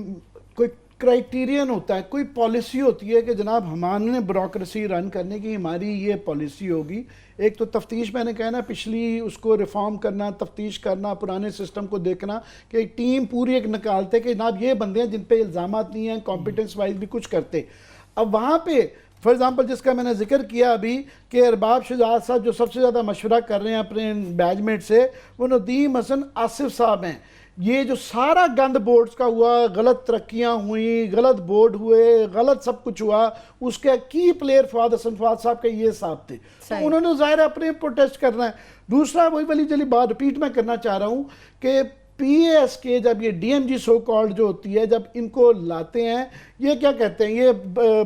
क्राइटेरियन होता है, कोई पॉलिसी होती है कि जनाब हमारे ब्यूरोक्रेसी रन करने की हमारी ये पॉलिसी होगी। एक तो तफ्तीश, मैंने कहना पिछली उसको रिफॉर्म करना, तफ्तीश करना, पुराने सिस्टम को देखना कि एक टीम पूरी एक निकालते कि जनाब ये बंदे हैं जिन पे इल्ज़ामात नहीं हैं, कॉम्पिटेंस वाइज भी कुछ करते। अब वहाँ पे फॉर एग्जांपल जिसका मैंने जिक्र किया अभी कि अरबाब शुजात साहब जो सबसे ज़्यादा मशवरा कर रहे हैं अपने बैचमेट से, वो नदीम हसन आसिफ साहब हैं। ये जो सारा गंद बोर्ड्स का हुआ, गलत तरक्कियाँ हुई, गलत बोर्ड हुए, गलत सब कुछ हुआ, उसके की प्लेयर फवाद हसन फवाद साहब के ये साहब थे, तो उन्होंने ज़ाहिर अपने प्रोटेस्ट करना है। दूसरा वही वाली जली बात रिपीट मैं करना चाह रहा हूँ कि PAS के जब ये DMG सो कॉल्ड जो होती है, जब इनको लाते हैं, ये क्या कहते हैं, ये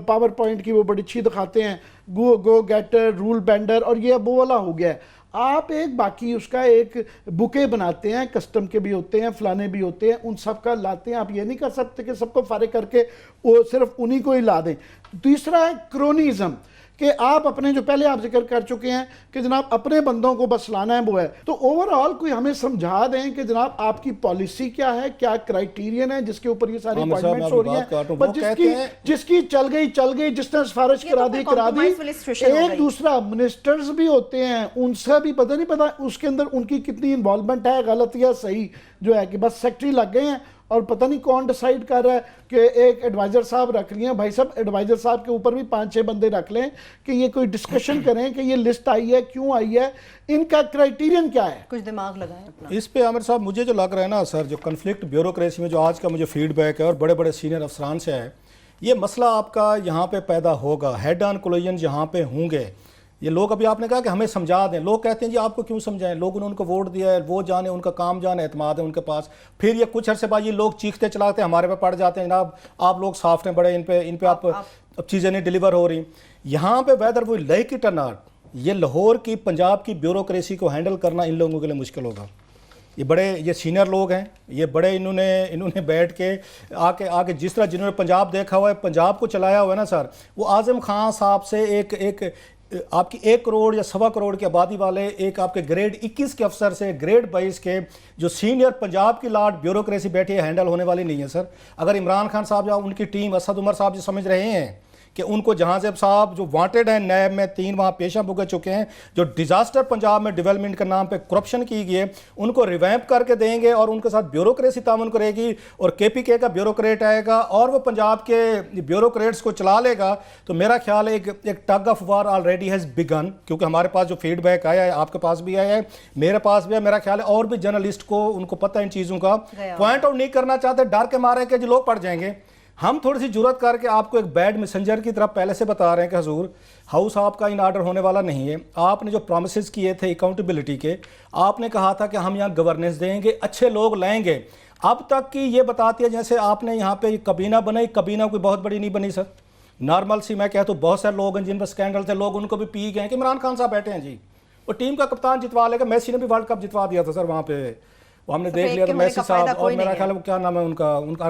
पावर पॉइंट की वो बड़ी अच्छी दिखाते हैं, गो गेटर, रूल बेंडर, और ये वो वाला हो गया है। आप एक बाकी उसका एक बुके बनाते हैं, कस्टम के भी होते हैं, फलाने भी होते हैं, उन सब का लाते हैं। आप ये नहीं कर सकते कि सबको फारिग करके वो सिर्फ उन्हीं को ही ला दें। तीसरा है क्रोनिज्म, कि आप अपने, जो पहले आप जिक्र कर चुके हैं कि जनाब अपने बंदों को बस लाना है वो है। तो ओवरऑल कोई हमें समझा दें कि जनाब आपकी पॉलिसी क्या है, क्या क्राइटेरियन है जिसके ऊपर ये सारी अपॉइंटमेंट्स हो रही हैं। पर जिसकी चल गई, जिसने सिफारिश करा दी। एक दूसरा मिनिस्टर्स भी होते हैं, उनसे भी पता नहीं पता उसके अंदर उनकी कितनी इन्वॉल्वमेंट है, गलत या सही, जो है कि बस सेक्रेटरी लग गए हैं और पता नहीं कौन डिसाइड कर रहा है कि एक एडवाइजर साहब रख लिए हैं। भाई साहब, एडवाइजर साहब के ऊपर भी 5-6 बंदे रख लें कि ये कोई डिस्कशन करें कि ये लिस्ट आई है, क्यों आई है, इनका क्राइटेरियन क्या है, कुछ दिमाग लगाएं अपना इस पे। आमिर साहब, मुझे जो लग रहा है ना सर, जो कन्फ्लिक्ट ब्यूरोक्रेसी में जो आज का मुझे फीडबैक है और बड़े बड़े सीनियर अफसरान से है, ये मसला आपका यहाँ पे पैदा होगा, हेड ऑन कोलिजन यहाँ पे होंगे। ये लोग, अभी आपने कहा कि हमें समझा दें, लोग कहते हैं जी आपको क्यों समझाएं, लोगों ने उनको वोट दिया है, वो जाने, उनका काम जाने, एतमाद है उनके पास। फिर ये कुछ अरसे बाद ये लोग चीखते चलाते हमारे पे पड़ जाते हैं, जनाब आप लोग साफ हैं बड़े, इन पे आप अब चीज़ें नहीं डिलीवर हो रही। यहाँ पे वेदर वो लाइक इट और नॉट, ये लाहौर की, पंजाब की ब्यूरोक्रेसी को हैंडल करना इन लोगों के लिए मुश्किल होगा। ये बड़े, ये सीनियर लोग हैं, ये बड़े, इन्होंने बैठ के आके जिस तरह जिन्होंने पंजाब देखा हुआ है, पंजाब को चलाया हुआ है ना सर, वो आज़म खान साहब से एक आपकी 1 करोड़ या 1.25 करोड़ की आबादी वाले एक आपके ग्रेड 21 के अफसर से ग्रेड 22 के जो सीनियर पंजाब की लाट ब्यूरोक्रेसी बैठी है, हैंडल होने वाली नहीं है सर। अगर इमरान खान साहब या उनकी टीम, असद उमर साहब जो समझ रहे हैं कि उनको जहांजेब साहब जो वांटेड हैं नैब में, 3 वहाँ पेशा भुगत चुके हैं, जो डिजास्टर पंजाब में डेवलपमेंट के नाम पे करप्शन की गई है, उनको रिवैम्प करके देंगे और उनके साथ ब्यूरोक्रेसी तामुन करेगी और केपीके का ब्यूरोक्रेट आएगा और वो पंजाब के ब्यूरोक्रेट्स को चला लेगा। तो मेरा ख्याल है एक tug of war already has begun, क्योंकि हमारे पास जो फीडबैक आया है, आपके पास भी आया है, मेरे पास भी है, मेरा ख्याल है और भी जर्नलिस्ट को उनको पता है इन चीज़ों का, पॉइंट आउट नहीं करना चाहते, डर के मारे कि जो लोग पड़ जाएंगे। हम थोड़ी सी जुरत करके आपको एक बैड मैसेंजर की तरफ पहले से बता रहे हैं कि हजूर, हाउस आपका इन ऑर्डर होने वाला नहीं है। आपने जो प्रॉमिसेस किए थे अकाउंटेबिलिटी के, आपने कहा था कि हम यहाँ गवर्नेंस देंगे, अच्छे लोग लाएंगे। अब तक की ये बताती है जैसे आपने यहाँ पे कबीना बनाई, कबीना कोई बहुत बड़ी नहीं बनी सर, नॉर्मल सी। मैं कहता हूँ बहुत सारे लोग हैं जिन पर स्कैंडल थे, लोग उनको भी पी गए कि इमरान खान साहब बैठे हैं जी, और टीम का कप्तान जितवा लेगा। मेसी ने भी वर्ल्ड कप जितवा दिया था सर वहाँ पे, वो हमने देख लिया था, मेसी साहब, और मेरा ख्याल है वो क्या नाम है उनका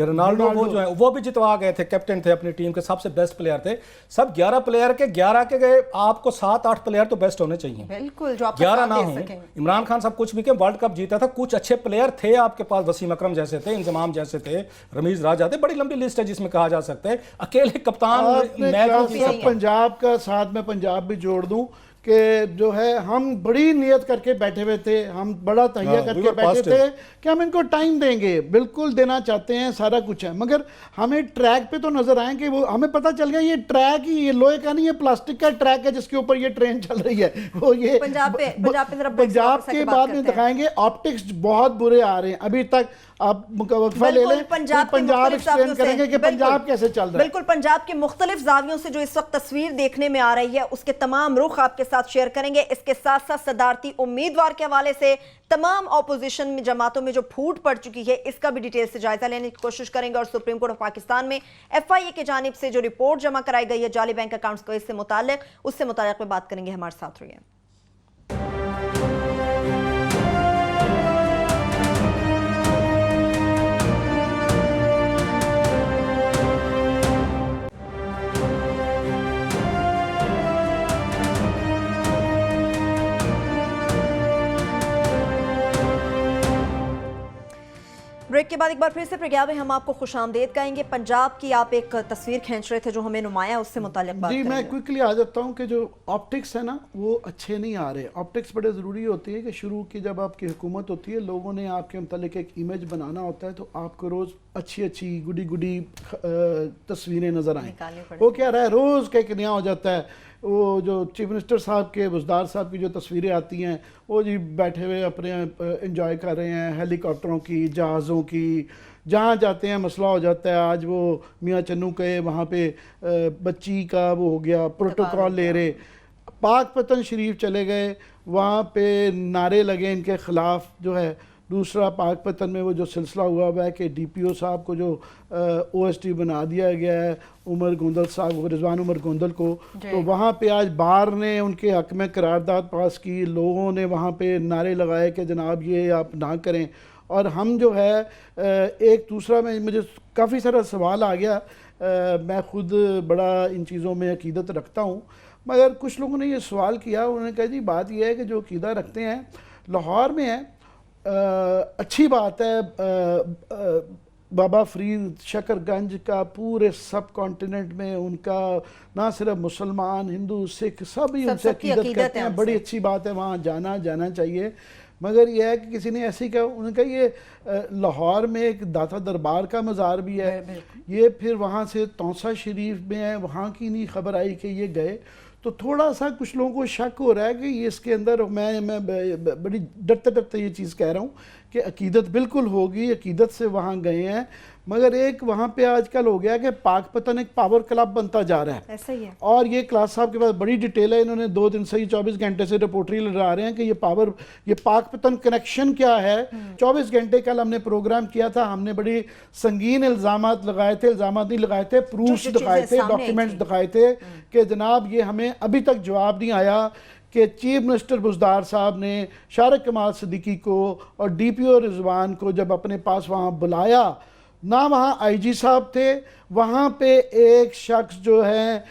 रोनाल्डो, वो जो है वो भी जितवा गए थे, कैप्टन थे अपनी टीम के, सबसे बेस्ट प्लेयर थे सब। 11 प्लेयर के 11 के गए, आपको 7-8 प्लेयर तो बेस्ट होने चाहिए, बिल्कुल, जो 11 ना हो। इमरान खान साहब कुछ भी के वर्ल्ड कप जीता था, कुछ अच्छे प्लेयर थे आपके पास, वसीम अकरम जैसे थे, इंजमाम जैसे थे, रमीज राजा थे, बड़ी लंबी लिस्ट है जिसमें कहा जा सकता है अकेले कप्तान। पंजाब का साथ में पंजाब भी जोड़ दूं कि जो है हम बड़ी नियत करके बैठे हुए थे, हम बड़ा तहिया करके बैठे थे कि हम इनको टाइम देंगे, बिल्कुल देना चाहते हैं, सारा कुछ है, मगर हमें ट्रैक पे तो नजर आए कि वो हमें पता चल गया ये ट्रैक ही, ये लोहे का नहीं, ये प्लास्टिक का ट्रैक है जिसके ऊपर ये ट्रेन चल रही है। वो ये पंजाब के बाद में दिखाएंगे, ऑप्टिक्स बहुत बुरे आ रहे हैं। अभी तक आप वक्फा ले लें, पंजाब एक्सप्लेन करेंगे कि पंजाब कैसे चल रहा है। बिल्कुल, पंजाब के मुख्तलिफ जावियों से जो इस वक्त तस्वीर देखने में आ रही है उसके तमाम रुख आपके साथ शेयर करेंगे। इसके साथ साथ सदारती उम्मीदवार के हवाले से तमाम ऑपोजिशन में जमातों में जो फूट पड़ चुकी है इसका भी डिटेल से जायजा लेने की कोशिश करेंगे। और सुप्रीम कोर्ट ऑफ पाकिस्तान में FIA की जानिब से जो रिपोर्ट जमा कराई गई है जाली बैंक अकाउंट्स को, इससे मुताल्लिक में बात करेंगे। हमारे साथ रहिए। ब्रेक के बाद एक बार फिर से प्रोग्राम में हम आपको खुशामदीद कहेंगे। पंजाब की आप एक तस्वीर खींच रहे थे जो हमें नुमाया, उससे मुताल्लिक बात जी। मैं क्विकली आ जाता हूँ कि जो ऑप्टिक्स है ना वो अच्छे नहीं आ रहे। ऑप्टिक्स बड़े ज़रूरी होती है कि शुरू की जब आपकी हुकूमत होती है, लोगों ने आपके मुताल्लिक एक इमेज बनाना होता है, तो आपको रोज़ अच्छी अच्छी गुडी तस्वीरें नज़र आएँ। वो क्या रहा है, रोज़ का एक नया हो जाता है। वो जो चीफ मिनिस्टर साहब के, बुज़दार साहब की जो तस्वीरें आती हैं, वो जी बैठे हुए अपने एंजॉय कर रहे हैं, हेलीकॉप्टरों की, जहाज़ों की, जहाँ जाते हैं मसला हो जाता है। आज वो मियाँ चन्नू के वहाँ पे बच्ची का वो हो गया, प्रोटोकॉल ले रहे। पाक पतन शरीफ चले गए, वहाँ पे नारे लगे इनके ख़िलाफ़, जो है दूसरा पाकपतन में वो जो सिलसिला हुआ है कि DPO साहब को जो OSD बना दिया गया है उमर गोंदल साहब को, रिजवान उमर गोंदल को, तो वहाँ पे आज बार ने उनके हक में करारदाद पास की, लोगों ने वहाँ पे नारे लगाए कि जनाब ये आप ना करें। और हम जो है एक दूसरा में मुझे काफ़ी सारा सवाल आ गया, मैं खुद बड़ा इन चीज़ों में अकीदत रखता हूँ, मगर कुछ लोगों ने ये सवाल किया, उन्होंने कहा जी बात यह है कि जो अकीदा रखते हैं लाहौर में है, अच्छी बात है, बाबा फरीद शकरगंज का पूरे सब कॉन्टिनेंट में उनका ना सिर्फ मुसलमान हिंदू सिख सभी उनसे अकीदत करते हैं, बड़ी अच्छी बात है, वहाँ जाना चाहिए। मगर यह है कि किसी ने ऐसे ही कहा, उन्होंने कहा ये लाहौर में एक दाता दरबार का मज़ार भी है, ये फिर वहाँ से तौसा शरीफ में है, वहाँ की नहीं खबर आई कि ये गए, तो थोड़ा सा कुछ लोगों को शक हो रहा है कि ये इसके अंदर मैं बड़ी डरते डरते ये चीज़ कह रहा हूँ कि अकीदत बिल्कुल होगी, अकीदत से वहाँ गए हैं, मगर एक वहाँ पे आजकल हो गया कि पाकपतन एक पावर क्लब बनता जा रहा है। ऐसा ही है। और ये क्लास साहब के पास बड़ी डिटेल है, इन्होंने 2 दिन से ही 24 घंटे से रिपोर्टरी लगा रहे हैं कि ये पाकपतन कनेक्शन क्या है। 24 घंटे कल हमने प्रोग्राम किया था, हमने बड़ी संगीन इल्ज़ामात लगाए थे, इल्ज़ामात नहीं लगाए थे, प्रूफ्स दिखाए थे, डॉक्यूमेंट्स दिखाए थे कि जनाब ये हमें अभी तक जवाब नहीं आया कि चीफ मिनिस्टर बुज़दार साहब ने शारिक कमाल सिद्दीकी को और DPO रिजवान को जब अपने पास वहाँ बुलाया, ना वहाँ IG साहब थे, वहाँ पे एक शख्स जो है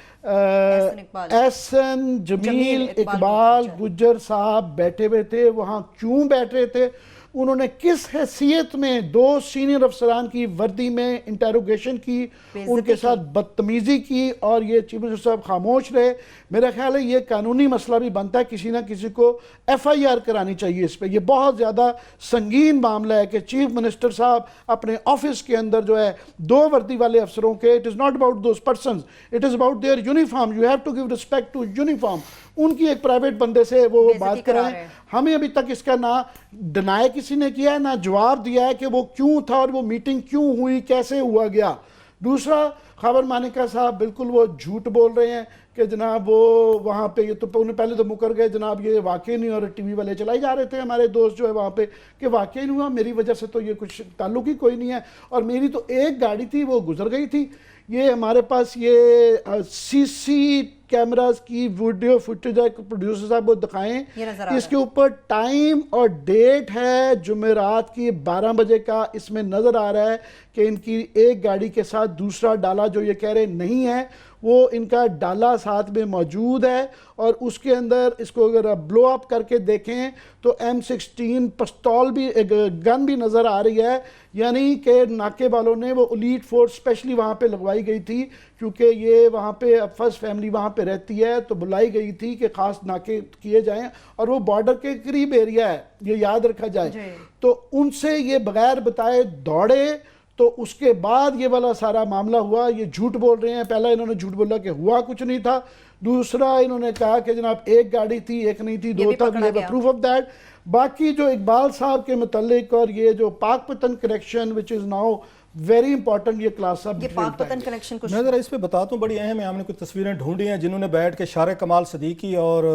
एहसन जमील इकबाल गुज्जर साहब बैठे हुए थे। वहाँ क्यों बैठ रहे थे, उन्होंने किस हैसियत में 2 सीनियर अफसरान की वर्दी में इंटेरोगेशन की, उनके साथ बदतमीजी की, और ये चीफ मिनिस्टर साहब खामोश रहे। मेरा ख्याल है ये कानूनी मसला भी बनता है, किसी ना किसी को FIR करानी चाहिए इस पे। ये बहुत ज़्यादा संगीन मामला है कि चीफ मिनिस्टर साहब अपने ऑफिस के अंदर जो है 2 वर्दी वाले अफसरों के, it is not about those persons, it is about their uniform, you have to give respect to uniform, उनकी एक प्राइवेट बंदे से वो बात कराएं। हमें अभी तक इसका ना डिनाई किसी ने किया है, ना जवाब दिया है कि वो क्यों था और वो मीटिंग क्यों हुई, कैसे हुआ गया। दूसरा, खबर मानिका साहब बिल्कुल वो झूठ बोल रहे हैं कि जनाब वो वहाँ पे, ये तो उन्हें पहले तो मुकर गए जनाब ये वाकई नहीं, और TV वाले चलाई जा रहे थे हमारे दोस्त जो है वहाँ पे कि वाकई नहीं हुआ, मेरी वजह से तो ये कुछ ताल्लुक ही कोई नहीं है, और मेरी तो एक गाड़ी थी वो गुजर गई थी। ये हमारे पास ये CC कैमरास की वीडियो फुटेज है, प्रोड्यूसर साहब वो दिखाएं, इसके ऊपर टाइम और डेट है जुमेरात की 12 बजे का, इसमें नज़र आ रहा है कि इनकी एक गाड़ी के साथ दूसरा डाला जो ये कह रहे नहीं है, वो इनका डाला साथ में मौजूद है, और उसके अंदर इसको अगर आप ब्लो अप करके देखें तो M16 पिस्तौल भी, गन भी नज़र आ रही है, यानी कि नाके वालों ने वो एलीट फोर्स स्पेशली वहाँ पे लगवाई गई थी, क्योंकि ये वहाँ पे फर्स्ट फैमिली वहाँ पे रहती है, तो बुलाई गई थी कि ख़ास नाके किए जाएं, और वो बॉर्डर के करीब एरिया है, ये याद रखा जाए। तो उनसे ये बगैर बताए दौड़े, तो उसके बाद ये वाला सारा मामला हुआ। ये झूठ बोल रहे हैं, पहला इन्होंने झूठ बोला कि हुआ कुछ नहीं था, दूसरा इन्होंने कहा कि जनाब एक गाड़ी थी, एक नहीं थी, 2 था, प्रूफ ऑफ दैट। बाकी जो इकबाल साहब के मुतालिक और ये जो Pakpattan connection which is now very important, ये क्लास साहब पाकपतन कनेक्शन कुछ मैं ज़रा इस पे बताता हूँ, बड़ी अहम है। हमने कुछ तस्वीरें ढूंढी हैं जिन्होंने बैठ के शारिक कमाल सिद्दीकी और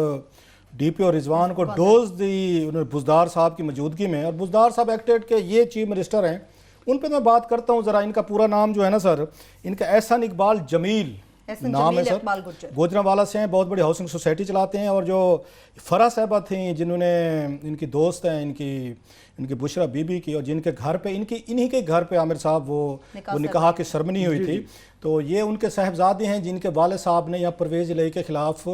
DPO रिजवान को डोज दी उन्होंने बुज़दार साहब की मौजूदगी में, और बुज़दार साहब एक्टेड के ये चीफ मिनिस्टर हैं, उन पे मैं बात करता हूँ ज़रा। इनका पूरा नाम जो है ना सर, इनका एहसन इकबाल जमील नाम है सर, गुजरांवाला से हैं, बहुत बड़ी हाउसिंग सोसाइटी चलाते हैं। और जो फरा साहबा थी जिन्होंने, इनकी दोस्त हैं इनकी बुशरा बीबी की, और जिनके घर पे इन्हीं के घर पे आमिर साहब वो निकाह की सरमनी हुई थी, तो ये उनके साहबजादे हैं जिनके वाले साहब ने या परवेज इलाही के खिलाफ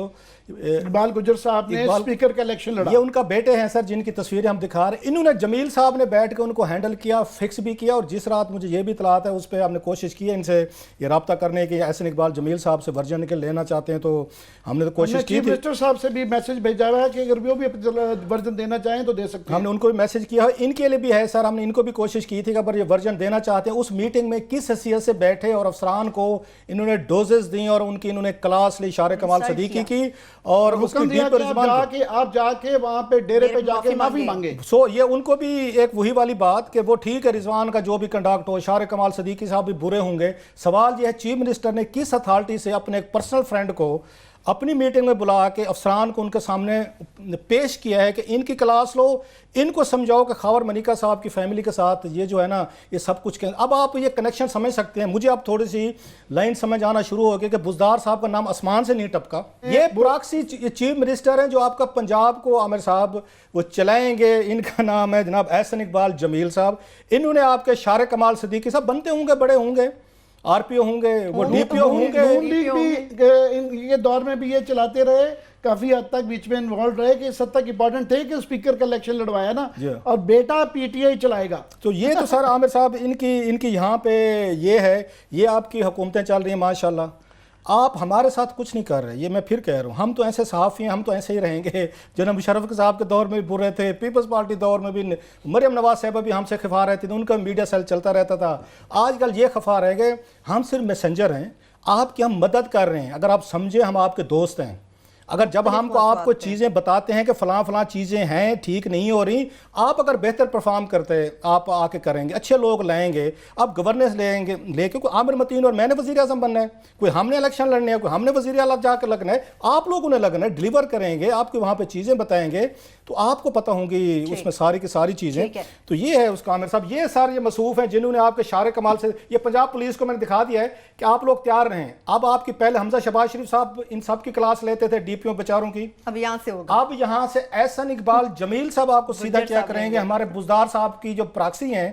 इकबाल गुज्जर साहब ने स्पीकर का इलेक्शन लड़ा। ये उनका बेटे हैं सर, जिनकी तस्वीरें हम दिखा रहे हैं। इन्होंने जमील साहब ने बैठ के उनको हैंडल किया, फिक्स भी किया, और जिस रात मुझे ये भी इतलात है उस पर हमने कोशिश की है इनसे ये रब्ता करने की, एहसन इकबाल जमील साहब से वर्जन के लेना चाहते हैं, तो हमने तो कोशिश की थी। मिनिस्टर साहब से भी मैसेज भेजा हुआ है कि अगर वो भी वर्जन देना चाहें तो दे सकते हैं। हमने उनको भी मैसेज किया है, इनके लिए भी है सर, हमने इनको भी कोशिश की थी कि अगर ये वर्जन देना चाहते हैं, उस मीटिंग में किस हैसियत से बैठे और अफसरान को इन्होंने डोजेस दी और उनकी इन्होंने क्लास ली शारिक कमाल सिद्दीकी की, और उसकी आप जाके वहां पे डेरे पे जाके माफी मांगे। सो ये उनको भी एक वही वाली बात कि वो ठीक है, रिजवान का जो भी कंडक्ट हो, शारिक कमाल सिद्दीकी साहब भी बुरे होंगे। सवाल ये है चीफ मिनिस्टर ने किस अथॉरिटी से अपने एक पर्सनल फ्रेंड को अपनी मीटिंग में बुला के अफसरान को उनके सामने पेश किया है कि इनकी क्लास लो, इनको समझाओ कि खबर मलिका साहब की फैमिली के साथ ये जो है ना ये सब कुछ। अब आप ये कनेक्शन समझ सकते हैं, मुझे अब थोड़ी सी लाइन समझ आना शुरू हो गई कि बुज़दार साहब का नाम आसमान से नहीं टपका। ये प्रॉक्सी चीफ मिनिस्टर हैं जो आपका पंजाब को आमिर साहब वो चलाएंगे। इनका नाम है जनाब एहसन इकबाल जमील साहब। इन्होंने आपके शारे कमाल सिद्दीकी साहब बनते होंगे, बड़े होंगे, आरपीओ होंगे, वो डीपीओ होंगे, नून लीग भी ये दौर में भी ये चलाते रहे, काफी हद तक बीच में इन्वॉल्व रहे कि सब तक इंपॉर्टेंट थे कि स्पीकर का इलेक्शन लड़वाया ना, और बेटा पीटीआई चलाएगा। तो ये तो सर आमिर साहब इनकी यहाँ पे ये है, ये आपकी हुकूमतें चल रही हैं माशाल्लाह। आप हमारे साथ कुछ नहीं कर रहे, ये मैं फिर कह रहा हूँ। हम तो ऐसे सहाफ़ी हैं, हम तो ऐसे ही रहेंगे। जनाब मुशर्रफ के साहब के दौर में भी बुरे थे, पीपल्स पार्टी दौर में भी मरियम नवाज साहबा भी हमसे खफा रहती थी, उनका मीडिया सेल चलता रहता था। आजकल ये खफा रह गए, हम सिर्फ मैसेंजर हैं, आपकी हम मदद कर रहे हैं। अगर आप समझे हम आपके दोस्त हैं, अगर जब हमको आपको चीज़ें बताते हैं कि फ़लाँ चीज़ें हैं ठीक नहीं हो रही, आप अगर बेहतर परफॉर्म करते आप आके करेंगे, अच्छे लोग लाएंगे, आप गवर्नेंस लेंगे, लेके कोई आमिर मतीन और मैंने वज़ीर आज़म बनना है, कोई हमने इलेक्शन लड़ने है, कोई हमने वज़ीर आला जाकर लगना है, आप लोगों ने लगना है, डिलीवर करेंगे, आपके वहाँ पे चीज़ें बताएंगे तो आपको पता होंगी उसमें सारी की सारी चीज़ें। तो ये है उसका आमिर साहब, ये सारे मसूफ़ हैं जिन्होंने आपके शारे कमाल से, ये पंजाब पुलिस को मैंने दिखा दिया है कि आप लोग तैयार रहें। अब आपकी पहले हमजा शहबाज शरीफ साहब इन सब की क्लास लेते थे, डीपीओ बेचारों की, अब यहाँ से होगा। अब यहाँ से एहसन इकबाल जमील साहब आपको सीधा क्या करेंगे, हमारे बुज़दार साहब की जो प्रॉक्सी हैं।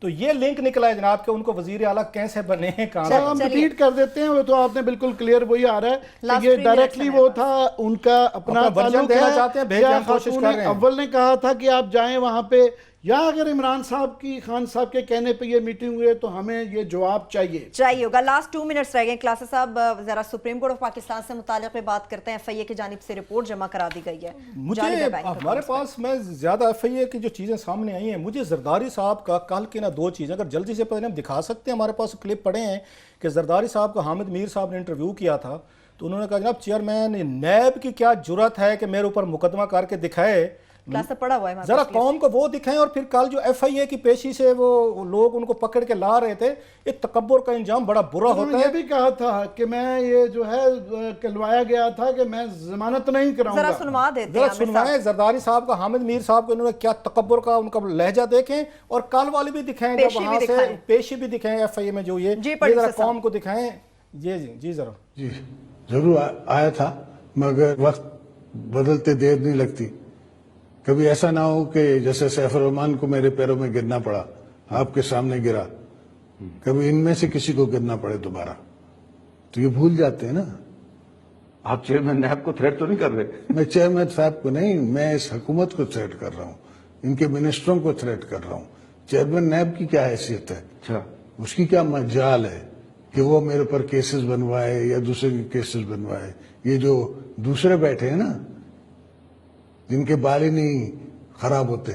तो ये लिंक निकला है जनाब के उनको वजीर आला कैसे बने हैं, कहाँ हम रिपीट कर देते हैं, वो तो आपने बिल्कुल क्लियर वही आ रहा है कि ये डायरेक्टली वो था उनका अपना ताल्लुक देना है, चाहते हैं, भेजने की कोशिश कर रहे हैं। अव्वल ने कहा था कि आप जाएं वहां पे, या अगर इमरान साहब की खान साहब के कहने पे ये मीटिंग हुई है तो हमें ये जवाब चाहिए होगा। लास्ट 2 मिनट्स रह गए। क्लास साहब जरा सुप्रीम कोर्ट ऑफ पाकिस्तान से मुताल्लिक़ में बात करते हैं। एफआईए की जानिब से रिपोर्ट जमा करा दी गई है। मुझे हमारे पास मैं ज्यादा एफआईए की जो चीजें सामने आई हैं, मुझे जरदारी साहब का कल की ना 2 चीजें अगर जल्दी से पहले हम दिखा सकते हैं, हमारे पास क्लिप पड़े हैं कि जरदारी साहब का हामिद मीर साहब ने इंटरव्यू किया था, तो उन्होंने कहा जनाब चेयरमैन नैब की क्या जुर्रत है कि मेरे ऊपर मुकदमा करके दिखाए, पड़ा हुआ है, जरा कौम को वो दिखाएं। और फिर कल जो एफआईए की पेशी से वो लोग उनको पकड़ के ला रहे थे, ये तकब्बुर का इंजाम बड़ा बुरा होता है। ये भी कहा था कि मैं ये जो है कहलवाया गया था कि मैं जमानत नहीं कराऊंगा। जरा सुनवा देते हैं, जरा सुनवाएं जरदारी साहब का, हामिद मीर साहब को इन्होंने क्या तकब्बुर का उनका लहजा देखें, और कल वाली भी दिखाएं, जब वहां से पेशी भी दिखाएं एफआईए में जो ये जरा कौम को दिखाएं। जी जरा जी जरूर आया था, मगर वक्त बदलते देर नहीं लगती। कभी ऐसा ना हो कि जैसे सैफुर रहमान को मेरे पैरों में गिरना पड़ा, आपके सामने गिरा, कभी इनमें से किसी को गिरना पड़े दोबारा, तो ये भूल जाते हैं ना। आप चेयरमैन नैब को थ्रेट तो नहीं कर रहे? मैं चेयरमैन साहब को नहीं, मैं इस हुकूमत को थ्रेट कर रहा हूँ, इनके मिनिस्टरों को थ्रेट कर रहा हूँ। चेयरमैन नैब की क्या हैसियत है, अच्छा उसकी क्या मजाल है कि वो मेरे पर केसेस बनवाए या दूसरे के केसेस बनवाए। ये जो दूसरे बैठे हैं ना, जिनके बाल ही नहीं खराब होते,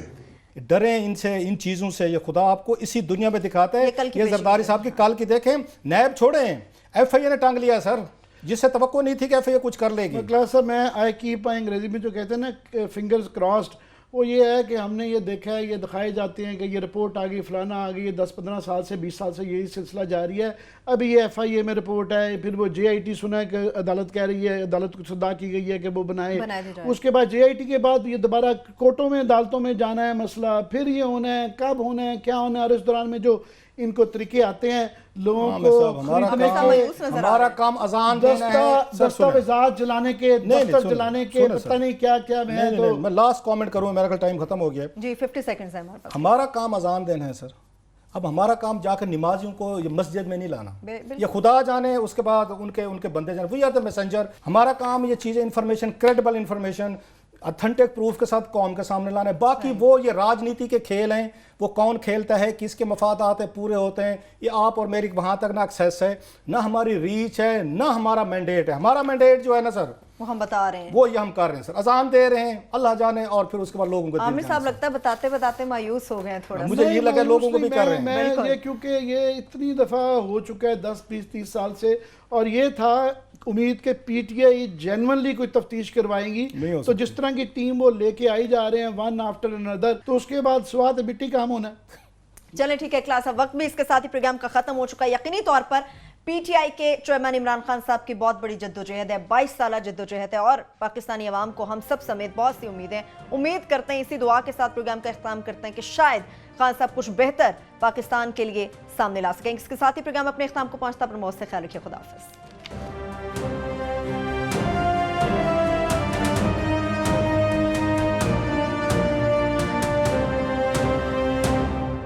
डरे इनसे, इन चीज़ों से। ये खुदा आपको इसी दुनिया में दिखाता है। ये जरदारी साहब की कल की देखें, नैब छोड़ें, एफआईए ने टांग लिया सर, जिससे तवक्को नहीं थी कि एफआईए कुछ कर लेगी। क्लास सर, मैं आई कीप अंग्रेजी में जो कहते हैं ना फिंगर्स क्रॉस्ड, वो ये है कि हमने ये देखा है, ये दिखाए जाते हैं कि ये रिपोर्ट आ गई, फलाना आ गई, 10-15 साल से 20 साल से यही सिलसिला जारी है। अभी ये एफआईए में रिपोर्ट है, फिर वो जेआईटी सुना है कि अदालत कह रही है, अदालत को सदा की गई है कि वो बनाए, उसके बाद जेआईटी के बाद ये दोबारा कोर्टों में अदालतों में जाना है मसला, फिर ये होना है, कब होना है, क्या होना है। और इस दौरान में जो इनको तरीके आते हैं लोगों को, हमारा काम अजान दस्तावेजात जलाने के, दफ्तर जलाने के, पता नहीं क्या क्या। मैं लास्ट कमेंट करूं, मेरा टाइम खत्म हो गया जी, 50 सेकंड्स है हमारे पास। हमारा काम अजान देना है सर। अब हमारा काम जाकर नमाजियों को ये मस्जिद में नहीं लाना, ये खुदा जाने, उसके बाद उनके बंदे जाने, वी आर द मैसेंजर। हमारा काम ये चीज़ें information, credible information, authentic proof के साथ कौम के सामने लाना है। बाकी वो ये राजनीति के खेल हैं, वो कौन खेलता है, किसके मफादात है पूरे होते हैं, ये आप और मेरी वहाँ तक ना एक्सेस है, ना हमारी रीच है, ना हमारा मैंडेट है। हमारा मैंडेट जो है ना सर, वो हम बता रहे हैं, वो ये हम कर रहे हैं सर, अजान दे रहे हैं, अल्लाह जाने, और फिर उसके बाद लोगों को। आमिर साहब लगता है बताते बताते मायूस हो गए थोड़ा, मुझे ये लगा लोगों को भी कर रहे हैं ये, क्योंकि ये इतनी दफ़ा हो चुका है 10-20-30 साल से, और ये था उम्मीद के पीटीआई जेन्युइनली कोई तफ्तीश करवाएंगी। तो जिस तरह की टीम वो लेके आई जा रहे हैं वन आफ्टर अनदर, तो उसके बाद स्वाद मिट्टी काम होना है। चलें ठीक है क्लास, अब वक्त भी इसके साथ ही प्रोग्राम का खत्म हो चुका है। यकीनी तौर पर पीटीआई के चेयरमैन इमरान खान साहब की बहुत बड़ी जद्दोजहद है, 22 साल जद्दोजहद है और पाकिस्तानी अवाम को, हम सब समेत बहुत सी उम्मीद करते हैं, इसी दुआ के साथ प्रोग्राम का इख्तिताम करते हैं कि शायद खान साहब कुछ बेहतर पाकिस्तान के लिए सामने ला सकें। इसके साथ ही प्रोग्राम अपने इख्तिताम को पहुंचता, पर मौत से ख्याल रखिए। खुदा हाफिज़।